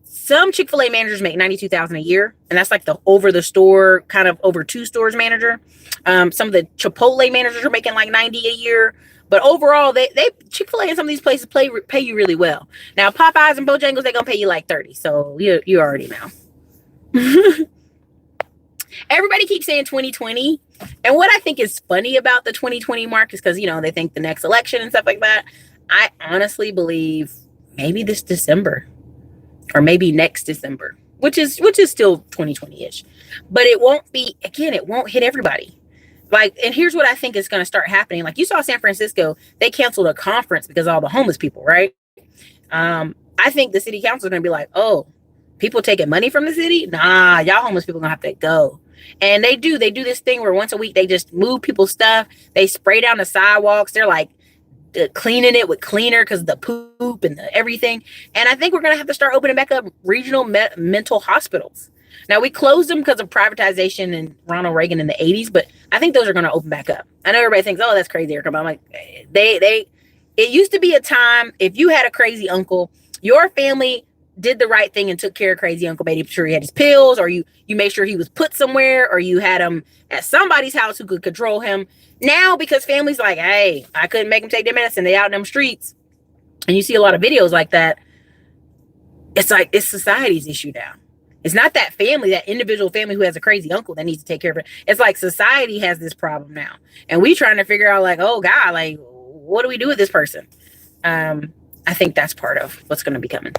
Some Chick-fil-A managers make $92,000 a year, and that's like the over the store, kind of over 2 stores manager. Some of the Chipotle managers are making like $90 a year. But overall, they Chick-fil-A and some of these places pay you really well. Now, Popeyes and Bojangles, they're gonna pay you like 30. So you already know. Everybody keeps saying 2020. And what I think is funny about the 2020 mark is because, they think the next election and stuff like that. I honestly believe maybe this December or maybe next December, which is still 2020-ish. But it won't hit everybody. Like, and here's what I think is going to start happening. Like, you saw San Francisco, they canceled a conference because of all the homeless people, right? I think the city council is going to be like, oh, people taking money from the city? Nah, y'all homeless people going to have to go. And they do this thing where once a week, they just move people's stuff. They spray down the sidewalks. They're like cleaning it with cleaner because the poop and the everything. And I think we're going to have to start opening back up regional mental hospitals. Now, we closed them because of privatization and Ronald Reagan in the 80s, but I think those are going to open back up. I know everybody thinks, oh, that's crazy. But I'm like, it used to be a time, if you had a crazy uncle, your family did the right thing and took care of crazy uncle, made sure he had his pills, or you made sure he was put somewhere, or you had him at somebody's house who could control him. Now, because families like, hey, I couldn't make them take their medicine, they out in them streets, and you see a lot of videos like that, it's like, it's society's issue now. It's not that family, that individual family who has a crazy uncle that needs to take care of it. It's like society has this problem now. And we trying to figure out like, oh God, like, what do we do with this person? I think that's part of what's going to be coming.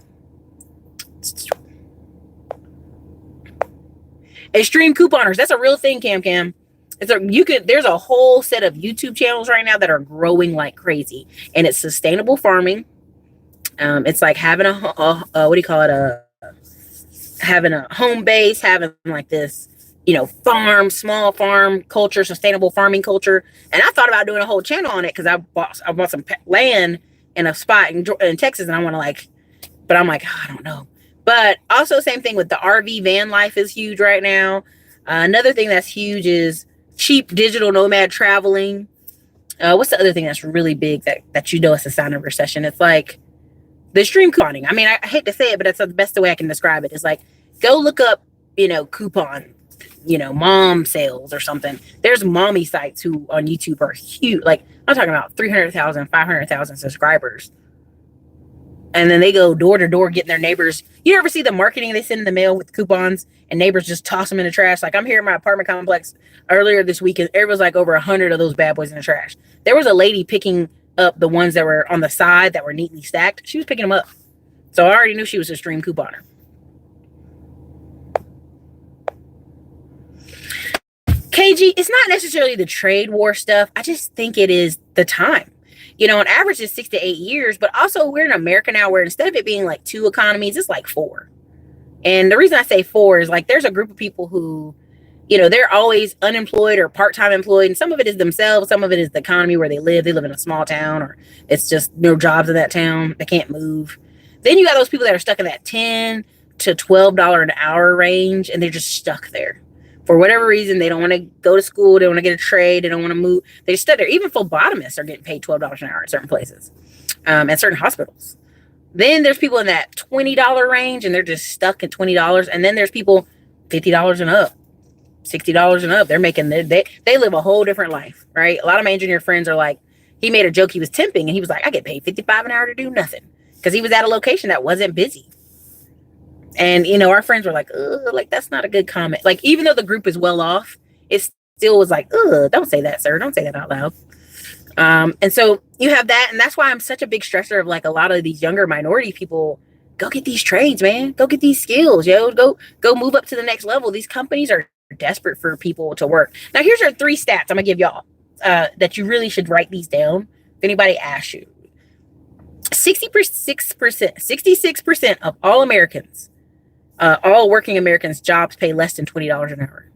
Extreme couponers. That's a real thing, Cam. There's a whole set of YouTube channels right now that are growing like crazy. And it's sustainable farming. It's like having having a home base, having like this, small farm culture, sustainable farming culture. And I thought about doing a whole channel on it because I bought some land in a spot in Texas, and I want to but I'm like, I don't know. But also same thing with the RV van life is huge right now. Another thing that's huge is cheap digital nomad traveling. What's the other thing that's really big that it's a sign of recession? It's like the extreme couponing. I mean, I hate to say it, but that's the best way I can describe it. It's like, go look up, coupon, mom sales or something. There's mommy sites who on YouTube are huge. Like, I'm talking about 300,000, 500,000 subscribers. And then they go door to door getting their neighbors. You ever see the marketing they send in the mail with coupons and neighbors just toss them in the trash? Like, I'm here in my apartment complex earlier this week, and there was like over 100 of those bad boys in the trash. There was a lady picking up the ones that were on the side that were neatly stacked. She was picking them up. So I already knew she was a extreme couponer. KG, it's not necessarily the trade war stuff. I just think it is the time. On average it's 6 to 8 years, but also we're in America now where instead of it being like 2 economies, it's like 4. And the reason I say 4 is like there's a group of people who, they're always unemployed or part-time employed. And some of it is themselves. Some of it is the economy where they live. They live in a small town, or it's just no jobs in that town. They can't move. Then you got those people that are stuck in that $10 to $12 an hour range, and they're just stuck there. For whatever reason, they don't want to go to school. They don't want to get a trade. They don't want to move. They just stuck there. Even phlebotomists are getting paid $12 an hour at certain places, at certain hospitals. Then there's people in that $20 range, and they're just stuck at $20. And then there's people $50 and up, $60 and up. They're making they live a whole different life, right? A lot of my engineer friends are like, he made a joke. He was temping, and he was like, I get paid $55 an hour to do nothing, because he was at a location that wasn't busy. And, our friends were like, ugh, like, that's not a good comment. Like, even though the group is well off, it still was like, ugh, don't say that, sir. Don't say that out loud. And so you have that. And that's why I'm such a big stressor of like a lot of these younger minority people. Go get these trades, man. Go get these skills, yo. Go move up to the next level. These companies are desperate for people to work. Now, here's our 3 stats I'm gonna give y'all that you really should write these down if anybody asks you. 66% of all Americans, all working Americans, jobs pay less than $20 an hour.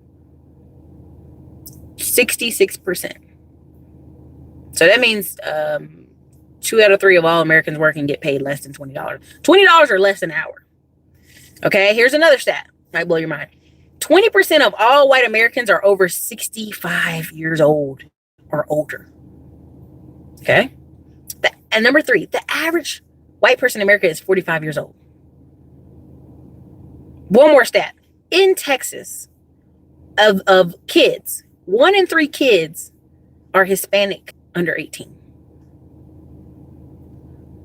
66%. So that means 2 out of 3 of all Americans working get paid less than $20. $20 or less an hour. Okay, here's another stat. Might blow your mind. 20% of all white Americans are over 65 years old or older. Okay? And number 3, the average white person in America is 45 years old. One more stat. In Texas, of kids, 1 in 3 kids are Hispanic under 18.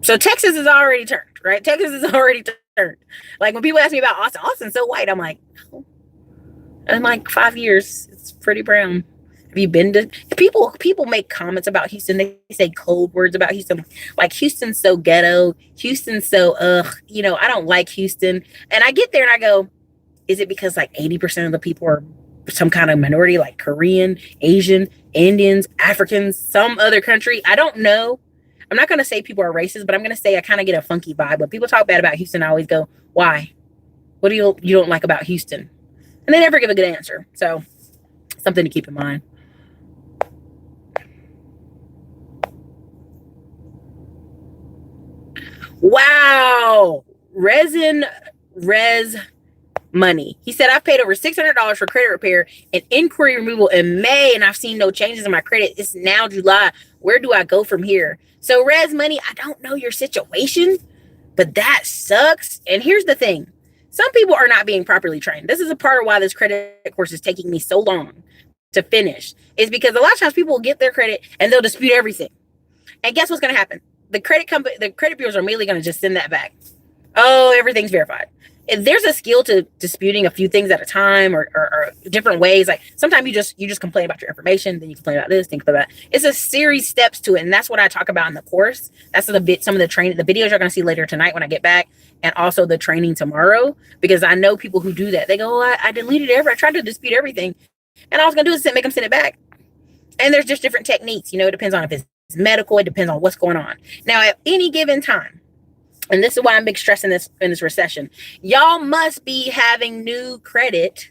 So Texas is already turned, right? Texas is already turned. Like when people ask me about Austin, Austin's so white. I'm like, oh. In like 5 years, it's pretty brown. Have you been to people make comments about Houston? They say cold words about Houston. Like Houston's so ghetto. Houston's so I don't like Houston. And I get there and I go, is it because like 80% of the people are some kind of minority, like Korean, Asian, Indians, Africans, some other country? I don't know. I'm not going to say people are racist, but I'm going to say I kind of get a funky vibe. When people talk bad about Houston, I always go, why? What do you don't like about Houston? And they never give a good answer. So something to keep in mind. Wow. Res Money. He said, I've paid over $600 for credit repair and inquiry removal in May, and I've seen no changes in my credit. It's now July. Where do I go from here? So Res Money, I don't know your situation, but that sucks. And here's the thing. Some people are not being properly trained. This is a part of why this credit course is taking me so long to finish, is because a lot of times people will get their credit and they'll dispute everything. And guess what's going to happen? The credit bureaus are immediately going to just send that back. Oh, everything's verified. If there's a skill to disputing a few things at a time or different ways. Like sometimes you just complain about your information, then you complain about this, think about that. It's a series steps to it. And that's what I talk about in the course. That's some of the training, the videos you're going to see later tonight when I get back, and also the training tomorrow, because I know people who do that. They go, I deleted I tried to dispute everything. And all I was going to do is make them send it back. And there's just different techniques. It depends on if it's medical. It depends on what's going on. Now, at any given time, and this is why I'm big stressing this in this recession, y'all must be having new credit.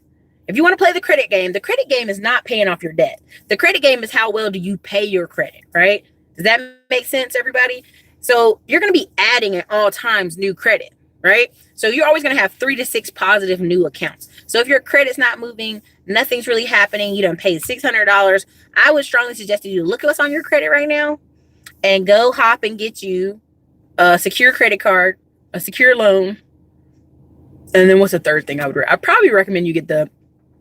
If you want to play the credit game is not paying off your debt. The credit game is how well do you pay your credit, right? Does that make sense, everybody? So you're going to be adding at all times new credit, right? So you're always going to have 3 to 6 positive new accounts. So if your credit's not moving, nothing's really happening, you done paid $600, I would strongly suggest you to look at what's on your credit right now and go hop and get you a secure credit card, a secure loan. And then what's the third thing I'd probably recommend you get the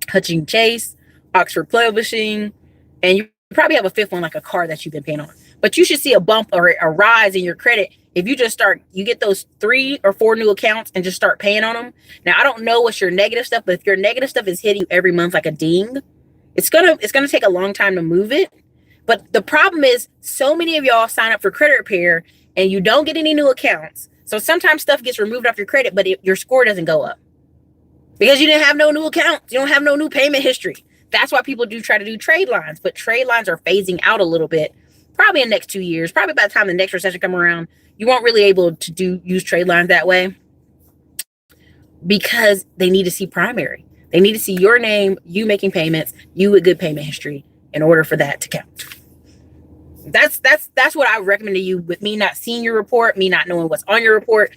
Hutchings Chase, Oxford Publishing, and you probably have a 5th one, like a card that you've been paying on. But you should see a bump or a rise in your credit if you just you get those 3 or 4 new accounts and just start paying on them. Now, I don't know what's your negative stuff, but if your negative stuff is hitting you every month like a ding, it's gonna take a long time to move it. But the problem is so many of y'all sign up for credit repair and you don't get any new accounts. So sometimes stuff gets removed off your credit, but your score doesn't go up because you didn't have no new accounts. You don't have no new payment history. That's why people do try to do trade lines, but trade lines are phasing out a little bit, probably in the next 2 years. Probably by the time the next recession come around, you won't really able to use trade lines that way because they need to see primary. They need to see your name, you making payments, you with good payment history in order for that to count. That's what I recommend to you. With me not seeing your report, me not knowing what's on your report,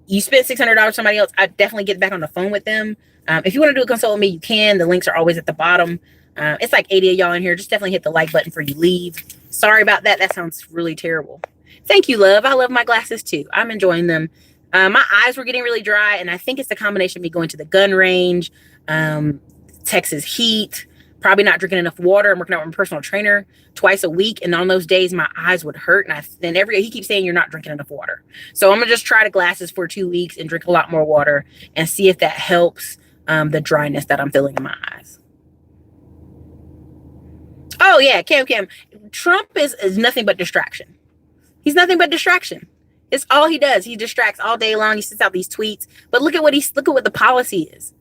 you spent $600 somebody else, I definitely get back on the phone with them. If you want to do a consult with me, you can. The links are always at the bottom. It's like 80 of y'all in here. Just definitely hit the like button before you leave. Sorry about that. That sounds really terrible. Thank you, love. I love my glasses too. I'm enjoying them. My eyes were getting really dry, and I think it's the combination of me going to the gun range, Texas heat, probably not drinking enough water. I'm working out with my personal trainer twice a week. And on those days, my eyes would hurt. And he keeps saying you're not drinking enough water. So I'm going to just try the glasses for 2 weeks and drink a lot more water and see if that helps the dryness that I'm feeling in my eyes. Oh, yeah. Cam. Trump is nothing but distraction. He's nothing but distraction. It's all he does. He distracts all day long. He sends out these tweets. But look at what the policy is.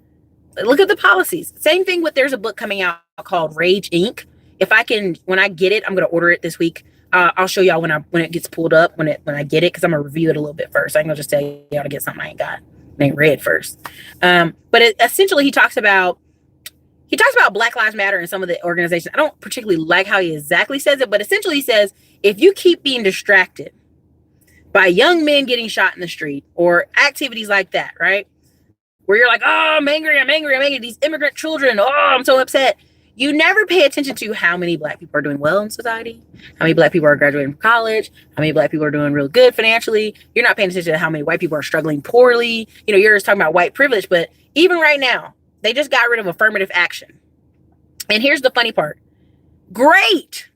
Look at the policies. Same thing with, there's a book coming out called Rage Inc. If I can, when I get it, I'm going to order it this week. I'll show y'all when it gets pulled up, when I get it, because I'm going to review it a little bit first. I ain't going to just tell y'all to get something I ain't read first. But essentially he talks about Black Lives Matter and some of the organizations. I don't particularly like how he exactly says it, but essentially he says, if you keep being distracted by young men getting shot in the street or activities like that, right? Where you're like, oh, I'm angry. These immigrant children, oh, I'm so upset. You never pay attention to how many Black people are doing well in society, how many Black people are graduating from college, how many Black people are doing real good financially. You're not paying attention to how many white people are struggling poorly. You know, you're just talking about white privilege, but even right now, they just got rid of affirmative action. And here's the funny part. Great.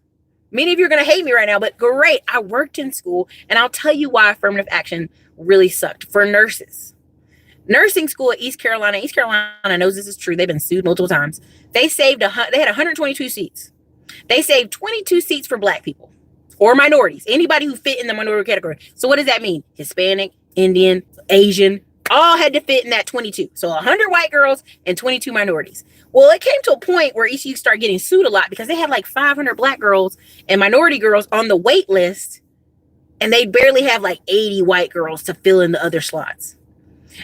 Many of you are going to hate me right now, but great. I worked in school, and I'll tell you why affirmative action really sucked for nurses. Nursing school at East Carolina knows this is true. They've been sued multiple times. They had 122 seats. They saved 22 seats for Black people or minorities, anybody who fit in the minority category. So what does that mean? Hispanic, Indian, Asian, all had to fit in that 22. So 100 white girls and 22 minorities. Well, it came to a point where ECU started getting sued a lot because they had like 500 Black girls and minority girls on the wait list, and they barely have like 80 white girls to fill in the other slots.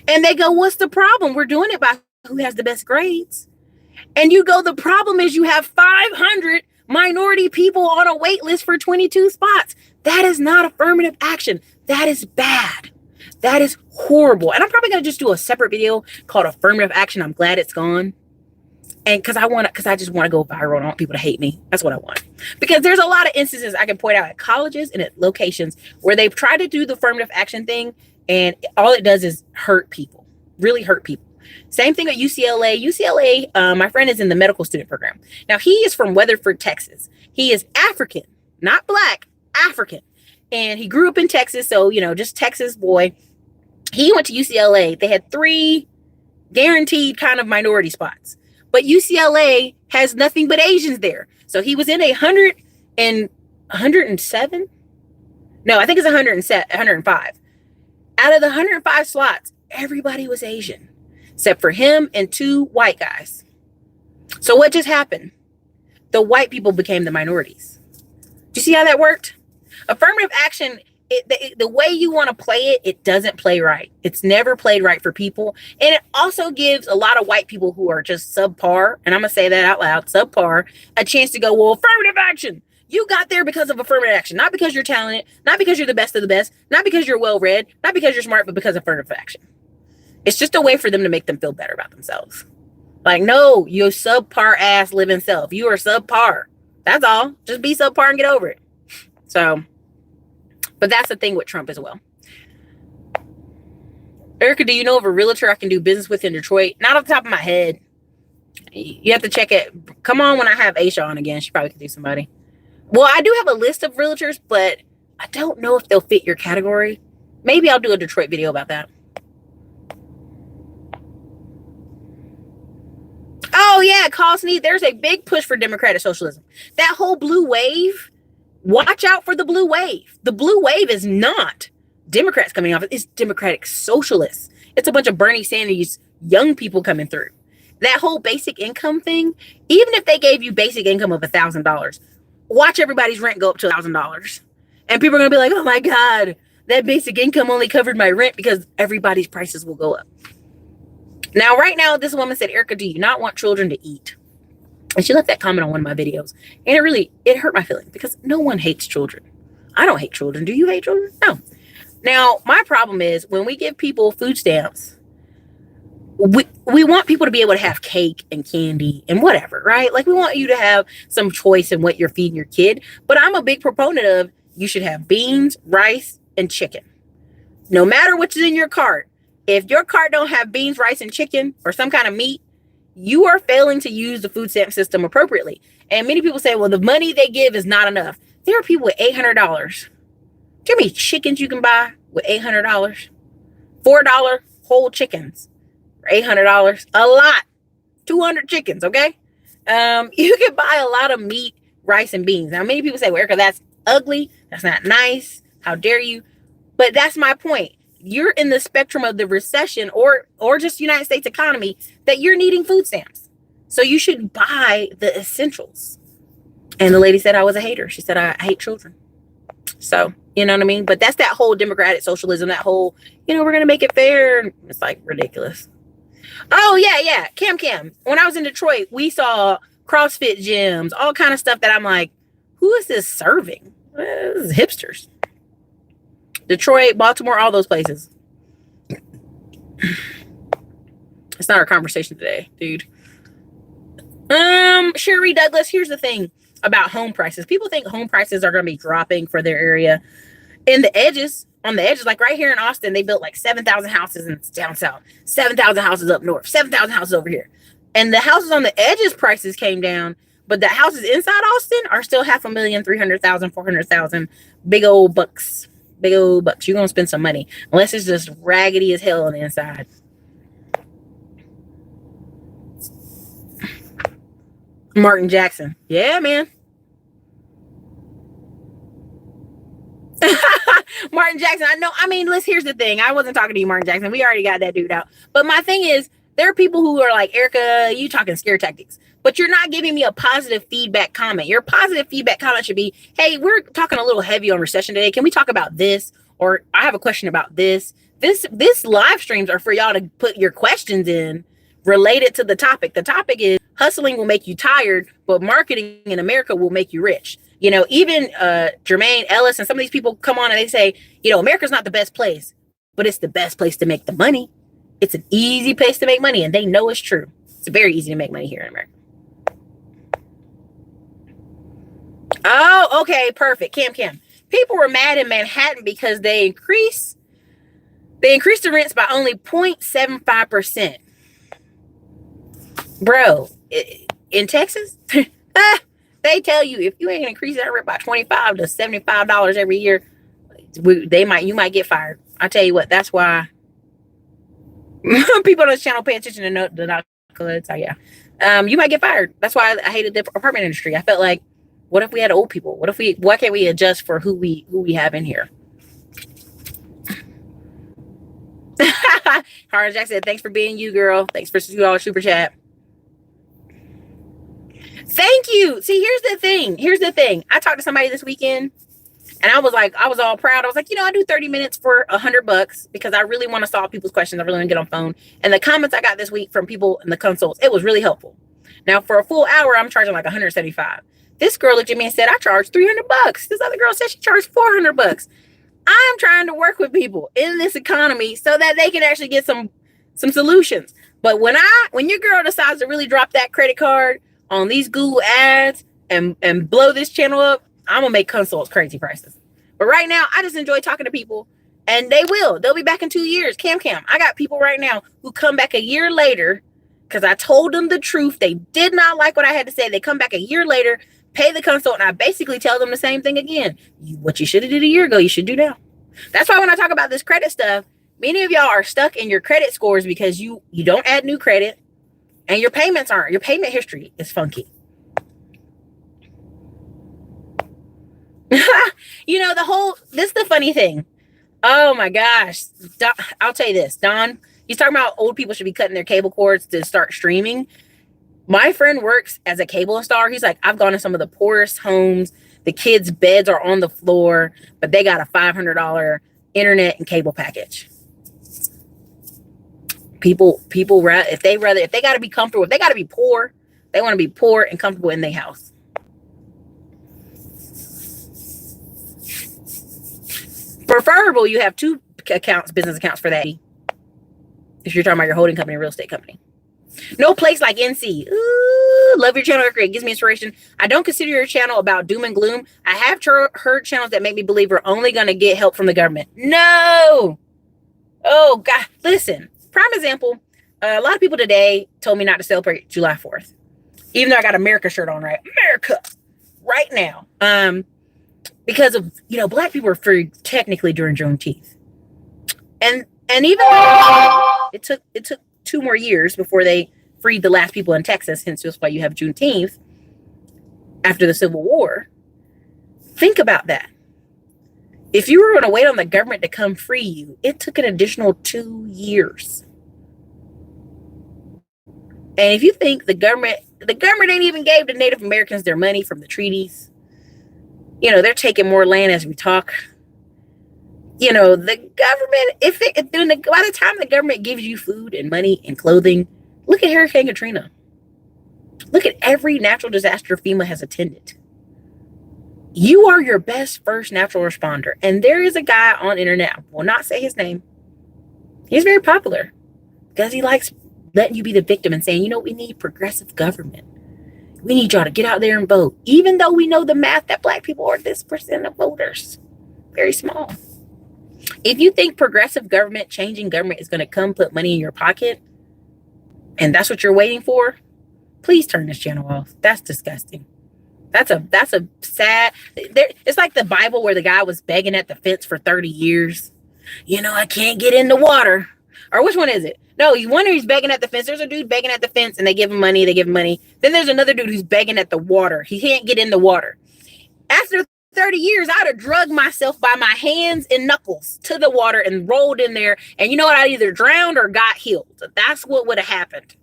And they go, what's the problem? We're doing it by who has the best grades. And you go, the problem is you have 500 minority people on a wait list for 22 spots. That is not affirmative action. That is bad. That is horrible. And I'm probably going to just do a separate video called affirmative action. I'm glad it's gone. And because I just want to go viral. I want people to hate me. That's what I want. Because there's a lot of instances I can point out at colleges and at locations where they've tried to do the affirmative action thing, and all it does is hurt people, really hurt people. Same thing at UCLA. My friend is in the medical student program. Now, he is from Weatherford, Texas. He is African, not Black, African. And he grew up in Texas. So, just Texas boy. He went to UCLA. They had 3 guaranteed kind of minority spots. But UCLA has nothing but Asians there. So he was in 107? No, I think it's 105. Out of the 105 slots, everybody was Asian, except for him and 2 white guys. So what just happened? The white people became the minorities. Do you see how that worked? Affirmative action, the way you want to play it, it doesn't play right. It's never played right for people. And it also gives a lot of white people who are just subpar, and I'm going to say that out loud, subpar, a chance to go, well, affirmative action. You got there because of affirmative action, not because you're talented, not because you're the best of the best, not because you're well-read, not because you're smart, but because of affirmative action. It's just a way for them to make them feel better about themselves. Like, no, you subpar ass living self. You are subpar. That's all. Just be subpar and get over it. So, but that's the thing with Trump as well. Erica, do you know of a realtor I can do business with in Detroit? Not off the top of my head. You have to check it. Come on when I have Aisha on again. She probably could do somebody. Well, I do have a list of realtors, but I don't know if they'll fit your category. Maybe I'll do a Detroit video about that. Oh, yeah, cause need. There's a big push for democratic socialism. That whole blue wave, watch out for the blue wave. The blue wave is not Democrats coming off. It's democratic socialists. It's a bunch of Bernie Sanders young people coming through. That whole basic income thing, even if they gave you basic income of $1,000, watch everybody's rent go up to $1,000. And people are going to be like, oh my God, that basic income only covered my rent, because everybody's prices will go up. Now, right now, this woman said, Erica, do you not want children to eat? And she left that comment on one of my videos. And it hurt my feelings, because no one hates children. I don't hate children. Do you hate children? No. Now, my problem is when we give people food stamps, we want people to be able to have cake and candy and whatever, right? Like, we want you to have some choice in what you're feeding your kid. But I'm a big proponent of you should have beans, rice, and chicken. No matter what's in your cart. If your cart don't have beans, rice, and chicken or some kind of meat, you are failing to use the food stamp system appropriately. And many people say, well, the money they give is not enough. There are people with $800. Do you know how many chickens you can buy with $800? $4 whole chickens for $800. A lot. 200 chickens, okay? You can buy a lot of meat, rice, and beans. Now, many people say, well, Erica, that's ugly. That's not nice. How dare you? But that's my point. you're in the spectrum of the recession or just United States economy that you're needing food stamps. So you should buy the essentials. And the lady said I was a hater. She said I hate children. So, you know what I mean? But that's that whole democratic socialism, that whole, we're going to make it fair. It's like ridiculous. Oh, yeah. Cam. When I was in Detroit, we saw CrossFit gyms, all kind of stuff that I'm like, who is this serving? This is hipsters. Detroit, Baltimore, all those places. It's not our conversation today, dude. Sherry Douglas, here's the thing about home prices. People think home prices are going to be dropping for their area. On the edges, like right here in Austin, they built like 7,000 houses in down south, 7,000 houses up north, 7,000 houses over here. And the houses on the edges prices came down, but the houses inside Austin are still $500,000, 300,000, 400,000. Big old bucks. You're going to spend some money unless it's just raggedy as hell on the inside. Martin Jackson. Yeah, man. Martin Jackson. I know. I mean, here's the thing. I wasn't talking to you, Martin Jackson. We already got that dude out. But my thing is, there are people who are like, Erica, you talking scare tactics, but you're not giving me a positive feedback comment. Your positive feedback comment should be, hey, we're talking a little heavy on recession today. Can we talk about this? Or I have a question about this. This live streams are for y'all to put your questions in related to the topic. The topic is hustling will make you tired, but marketing in America will make you rich. Even Jermaine Ellis and some of these people come on and they say, America's not the best place, but it's the best place to make the money. It's an easy place to make money, and they know it's true. It's very easy to make money here in America. Oh, okay, perfect. Cam. People were mad in Manhattan because they increased the rents by only 0.75%. Bro, in Texas, they tell you if you ain't increase that rent by $25 to $75 every year, you might get fired. I tell you what, that's why people on this channel pay attention to the knockouts. Yeah, you might get fired. That's why I hated the apartment industry. I felt like, what if we had old people? Why can't we adjust for who we have in here? Hara Jack said, thanks for being you, girl. Thanks for $2 super chat. Thank you. See, here's the thing. I talked to somebody this weekend and I was all proud. I was like, I do 30 minutes for $100 because I really want to solve people's questions. I really want to get on phone. And the comments I got this week from people in the consults, it was really helpful. Now for a full hour, I'm charging like $175. This girl looked at me and said, I charge $300. This other girl said she charged $400. I'm trying to work with people in this economy so that they can actually get some solutions. But when your girl decides to really drop that credit card on these Google ads and blow this channel up, I'm gonna make consults crazy prices. But right now, I just enjoy talking to people, and they'll be back in 2 years. Cam, I got people right now who come back a year later because I told them the truth. They did not like what I had to say. They come back a year later, pay the consult, and I basically tell them the same thing again. What you should have did a year ago, you should do now. That's why when I talk about this credit stuff, many of y'all are stuck in your credit scores because you don't add new credit and your payment history is funky. This is the funny thing. Oh my gosh. I'll tell you this, Don, he's talking about old people should be cutting their cable cords to start streaming. My friend works as a cable installer. He's like, I've gone to some of the poorest homes. The kids' beds are on the floor, but they got a $500 internet and cable package. People, if they got to be comfortable, if they got to be poor, they want to be poor and comfortable in their house. Preferable, you have two business accounts for that. If you're talking about your holding company, real estate company. No place like NC. Ooh, love your channel, Erica. It gives me inspiration. I don't consider your channel about doom and gloom. I have heard channels that make me believe we're only going to get help from the government. No. Oh, God. Listen, prime example. A lot of people today told me not to celebrate July 4th. Even though I got America shirt on, right? America. Right now. Because of, black people were free technically during Juneteenth. And even it took 2 more years before they freed the last people in Texas, hence just why you have Juneteenth after the Civil War. Think about that. If you were going to wait on the government to come free you, it took an additional 2 years. And if you think the government ain't even gave the Native Americans their money from the treaties. You know, they're taking more land as we talk. You know, the government, by the time the government gives you food and money and clothing, look at Hurricane Katrina. Look at every natural disaster FEMA has attended. You are your best first natural responder. And there is a guy on internet, I will not say his name. He's very popular because he likes letting you be the victim and saying, you know, we need progressive government. We need y'all to get out there and vote. even though we know the math that Black people are this percent of voters. Very small. If you think progressive government, changing government is going to come put money in your pocket, and that's what you're waiting for, please turn this channel off. That's disgusting. That's a sad, it's like the Bible where the guy was begging at the fence for 30 years. You know, I can't get in the water. Or which one is it? No, you wonder he's begging at the fence. There's a dude begging at the fence and they give him money. Then there's another dude who's begging at the water. He can't get in the water. After 30 years, I'd have drugged myself by my hands and knuckles to the water and rolled in there. And you know what? I either drowned or got healed. That's what would have happened.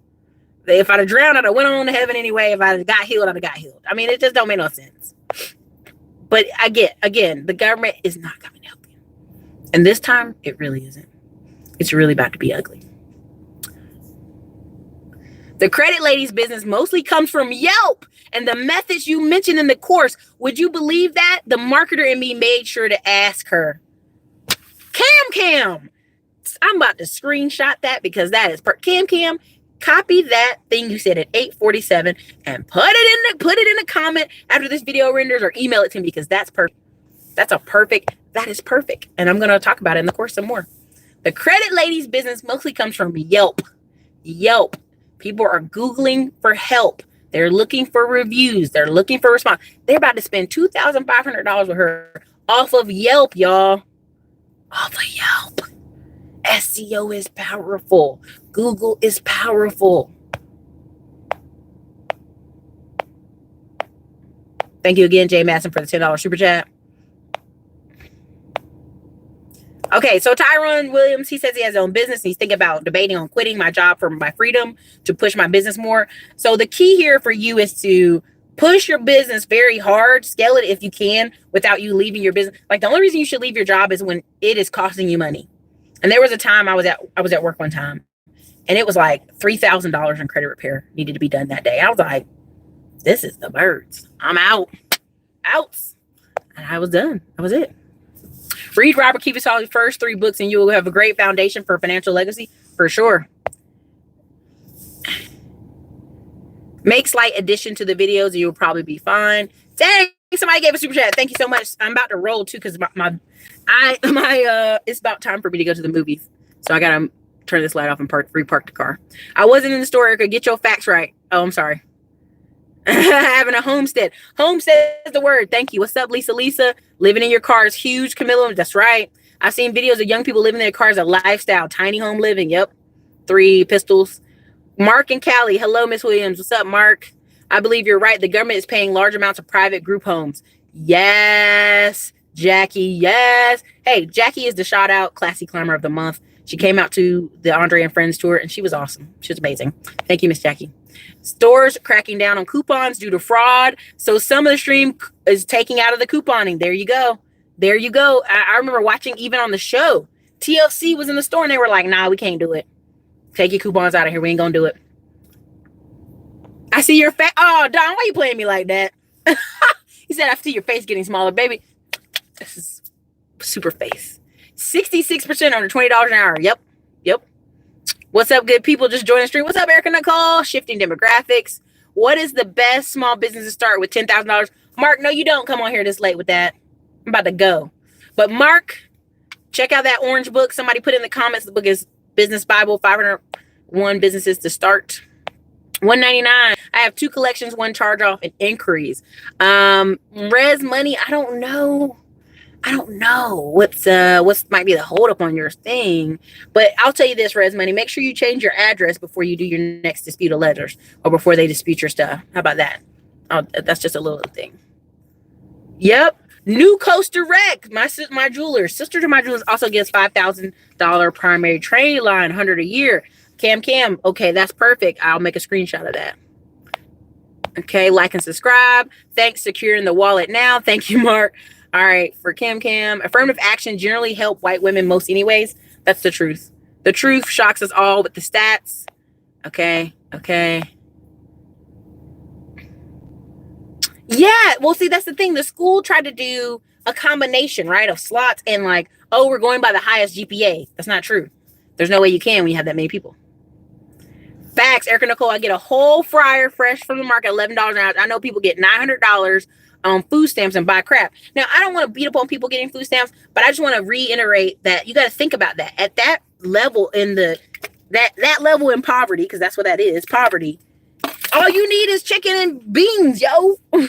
If I'd have drowned, I'd have went on to heaven anyway. If I got healed, I'd have got healed. I mean, it just don't make no sense. But again, the government is not coming to help you. And this time, it really isn't. It's really about to be ugly. The credit lady's business mostly comes from Yelp and the methods you mentioned in the course. Would you believe that? The marketer in me made sure to ask her, Cam, I'm about to screenshot that because that is Cam, copy that thing you said at 8:47 and put it in a comment after this video renders, or email it to me because that's perfect. That is perfect. And I'm going to talk about it in the course some more. The credit lady's business mostly comes from Yelp. People are Googling for help. They're looking for reviews. They're looking for response. They're about to spend $2,500 with her off of Yelp, y'all. Off of Yelp. SEO is powerful. Google is powerful. Thank you again, Jay Masson, for the $10 super chat. Okay, so Tyrone Williams, he says he has his own business. And he's thinking about debating on quitting my job for my freedom to push my business more. So the key here for you is to push your business very hard, scale it if you can without you leaving your business. Like the only reason you should leave your job is when it is costing you money. And there was a time I was at work one time and it was like $3,000 in credit repair needed to be done that day. I was like, this is the birds. I'm out. And I was done. That was it. Read Robert Kiyosaki's first 3 books and you will have a great foundation for financial legacy for sure. Make slight addition to the videos and you'll probably be fine. Dang, somebody gave a super chat. Thank you so much. I'm about to roll too because it's about time for me to go to the movies. So I gotta turn this light off and repark the car. I wasn't in the store, Erica. Get your facts right. Oh, I'm sorry. Having a homestead. Homestead is the word. Thank you. What's up, Lisa? Living in your car is huge, Camilla. That's right. I've seen videos of young people living in their cars, a lifestyle, tiny home living. Yep. 3 pistols. Mark and Callie. Hello, Miss Williams. What's up, Mark? I believe you're right. The government is paying large amounts of private group homes. Yes, Jackie. Yes. Hey, Jackie is the shout out classy climber of the month. She came out to the Andre and Friends tour and she was awesome. She was amazing. Thank you, Miss Jackie. Stores cracking down on coupons due to fraud. So some of the stream is taking out of the couponing. There you go. I remember watching even on the show, TLC was in the store and they were like, nah, we can't do it. Take your coupons out of here. We ain't gonna do it. I see your face. Oh, Don, why you playing me like that? He said, I see your face getting smaller, baby. This is super face. 66% under $20 an hour. Yep. What's up, good people? Just join the stream. What's up, Erica Nicole? Shifting demographics. What is the best small business to start with $10,000? Mark, no, you don't come on here this late with that. I'm about to go. But Mark, check out that orange book. Somebody put in the comments. The book is Business Bible, 501 Businesses to Start. $199. I have 2 collections, 1 charge off and inquiries. Res Money, I don't know what's might be the holdup on your thing, but I'll tell you this, Res Money, make sure you change your address before you do your next dispute of ledgers or before they dispute your stuff. How about that? That's just a little thing. Yep. New Coaster Rec. My jeweler, sister to my jewelers, also gets $5,000 primary trade line, 100 a year. Cam. Okay, that's perfect. I'll make a screenshot of that. Okay, like and subscribe. Thanks, securing the wallet now. Thank you, Mark. All right, for Cam. Affirmative action generally help white women most anyways. That's the truth. The truth shocks us all with the stats. Okay. Yeah, well, see, that's the thing. The school tried to do a combination, right, of slots and like, oh, we're going by the highest GPA. That's not true. There's no way you can when you have that many people. Facts, Erica Nicole. I get a whole fryer fresh from the market, $11 an ounce. I know people get $900 on food stamps and buy crap. Now, I don't want to beat up on people getting food stamps, but I just want to reiterate that you got to think about that. At that level in that level in poverty, because that's what that is, poverty. All you need is chicken and beans, yo. All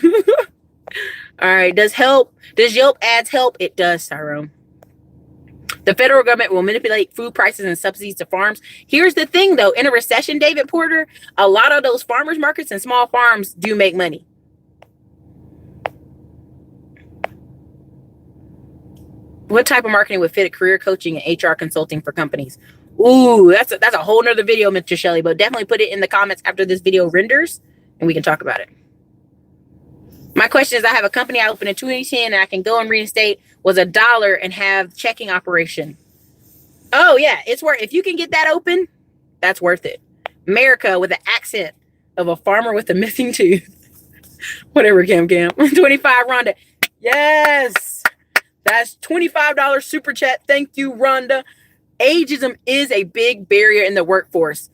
right. Does Yelp ads help? It does, Tyrone. The federal government will manipulate food prices and subsidies to farms. Here's the thing, though. In a recession, David Porter, a lot of those farmers markets and small farms do make money. What type of marketing would fit career coaching and HR consulting for companies? Ooh, that's a whole nother video, Mr. Shelley, but definitely put it in the comments after this video renders and we can talk about it. My question is, I have a company I opened in 2010 and I can go and reinstate was $1 and have checking operation. Oh yeah, it's worth, if you can get that open, that's worth it. America with the accent of a farmer with a missing tooth. Whatever, Cam. 25, Rhonda. Yes. That's $25 super chat. Thank you, Rhonda. Ageism is a big barrier in the workforce.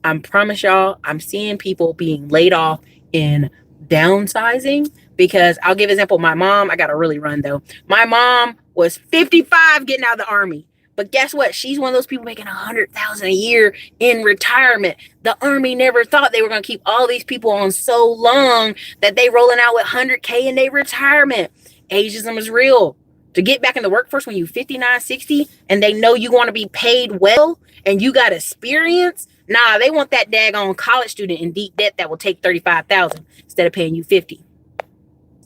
I promise y'all, I'm seeing people being laid off in downsizing because I'll give an example. My mom, I got to really run though. My mom was 55 getting out of the army. But guess what? She's one of those people making $100,000 a year in retirement. The army never thought they were going to keep all these people on so long that they rolling out with $100K in their retirement. Ageism is real. To get back in the workforce when you're 59, 60, and they know you want to be paid well and you got experience. Nah, they want that daggone college student in deep debt that will take $35,000 instead of paying you $50,000.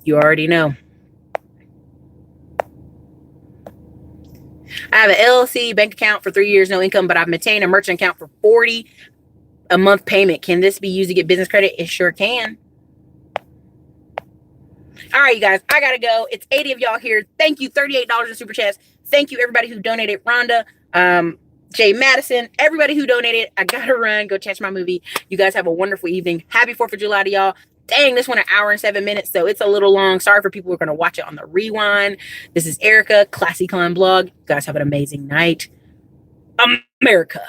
You already know. I have an LLC bank account for 3 years, no income, but I've maintained a merchant account for $40 a month payment. Can this be used to get business credit? It sure can. All right, you guys, I got to go. It's 80 of y'all here. Thank you. $38 in super chats. Thank you, everybody who donated. Rhonda, Jay Madison, everybody who donated. I got to run. Go catch my movie. You guys have a wonderful evening. Happy 4th of July to y'all. Dang, this one an hour and 7 minutes, so it's a little long. Sorry for people who are going to watch it on the rewind. This is Erica, Classy Climb Blog. You guys have an amazing night. America.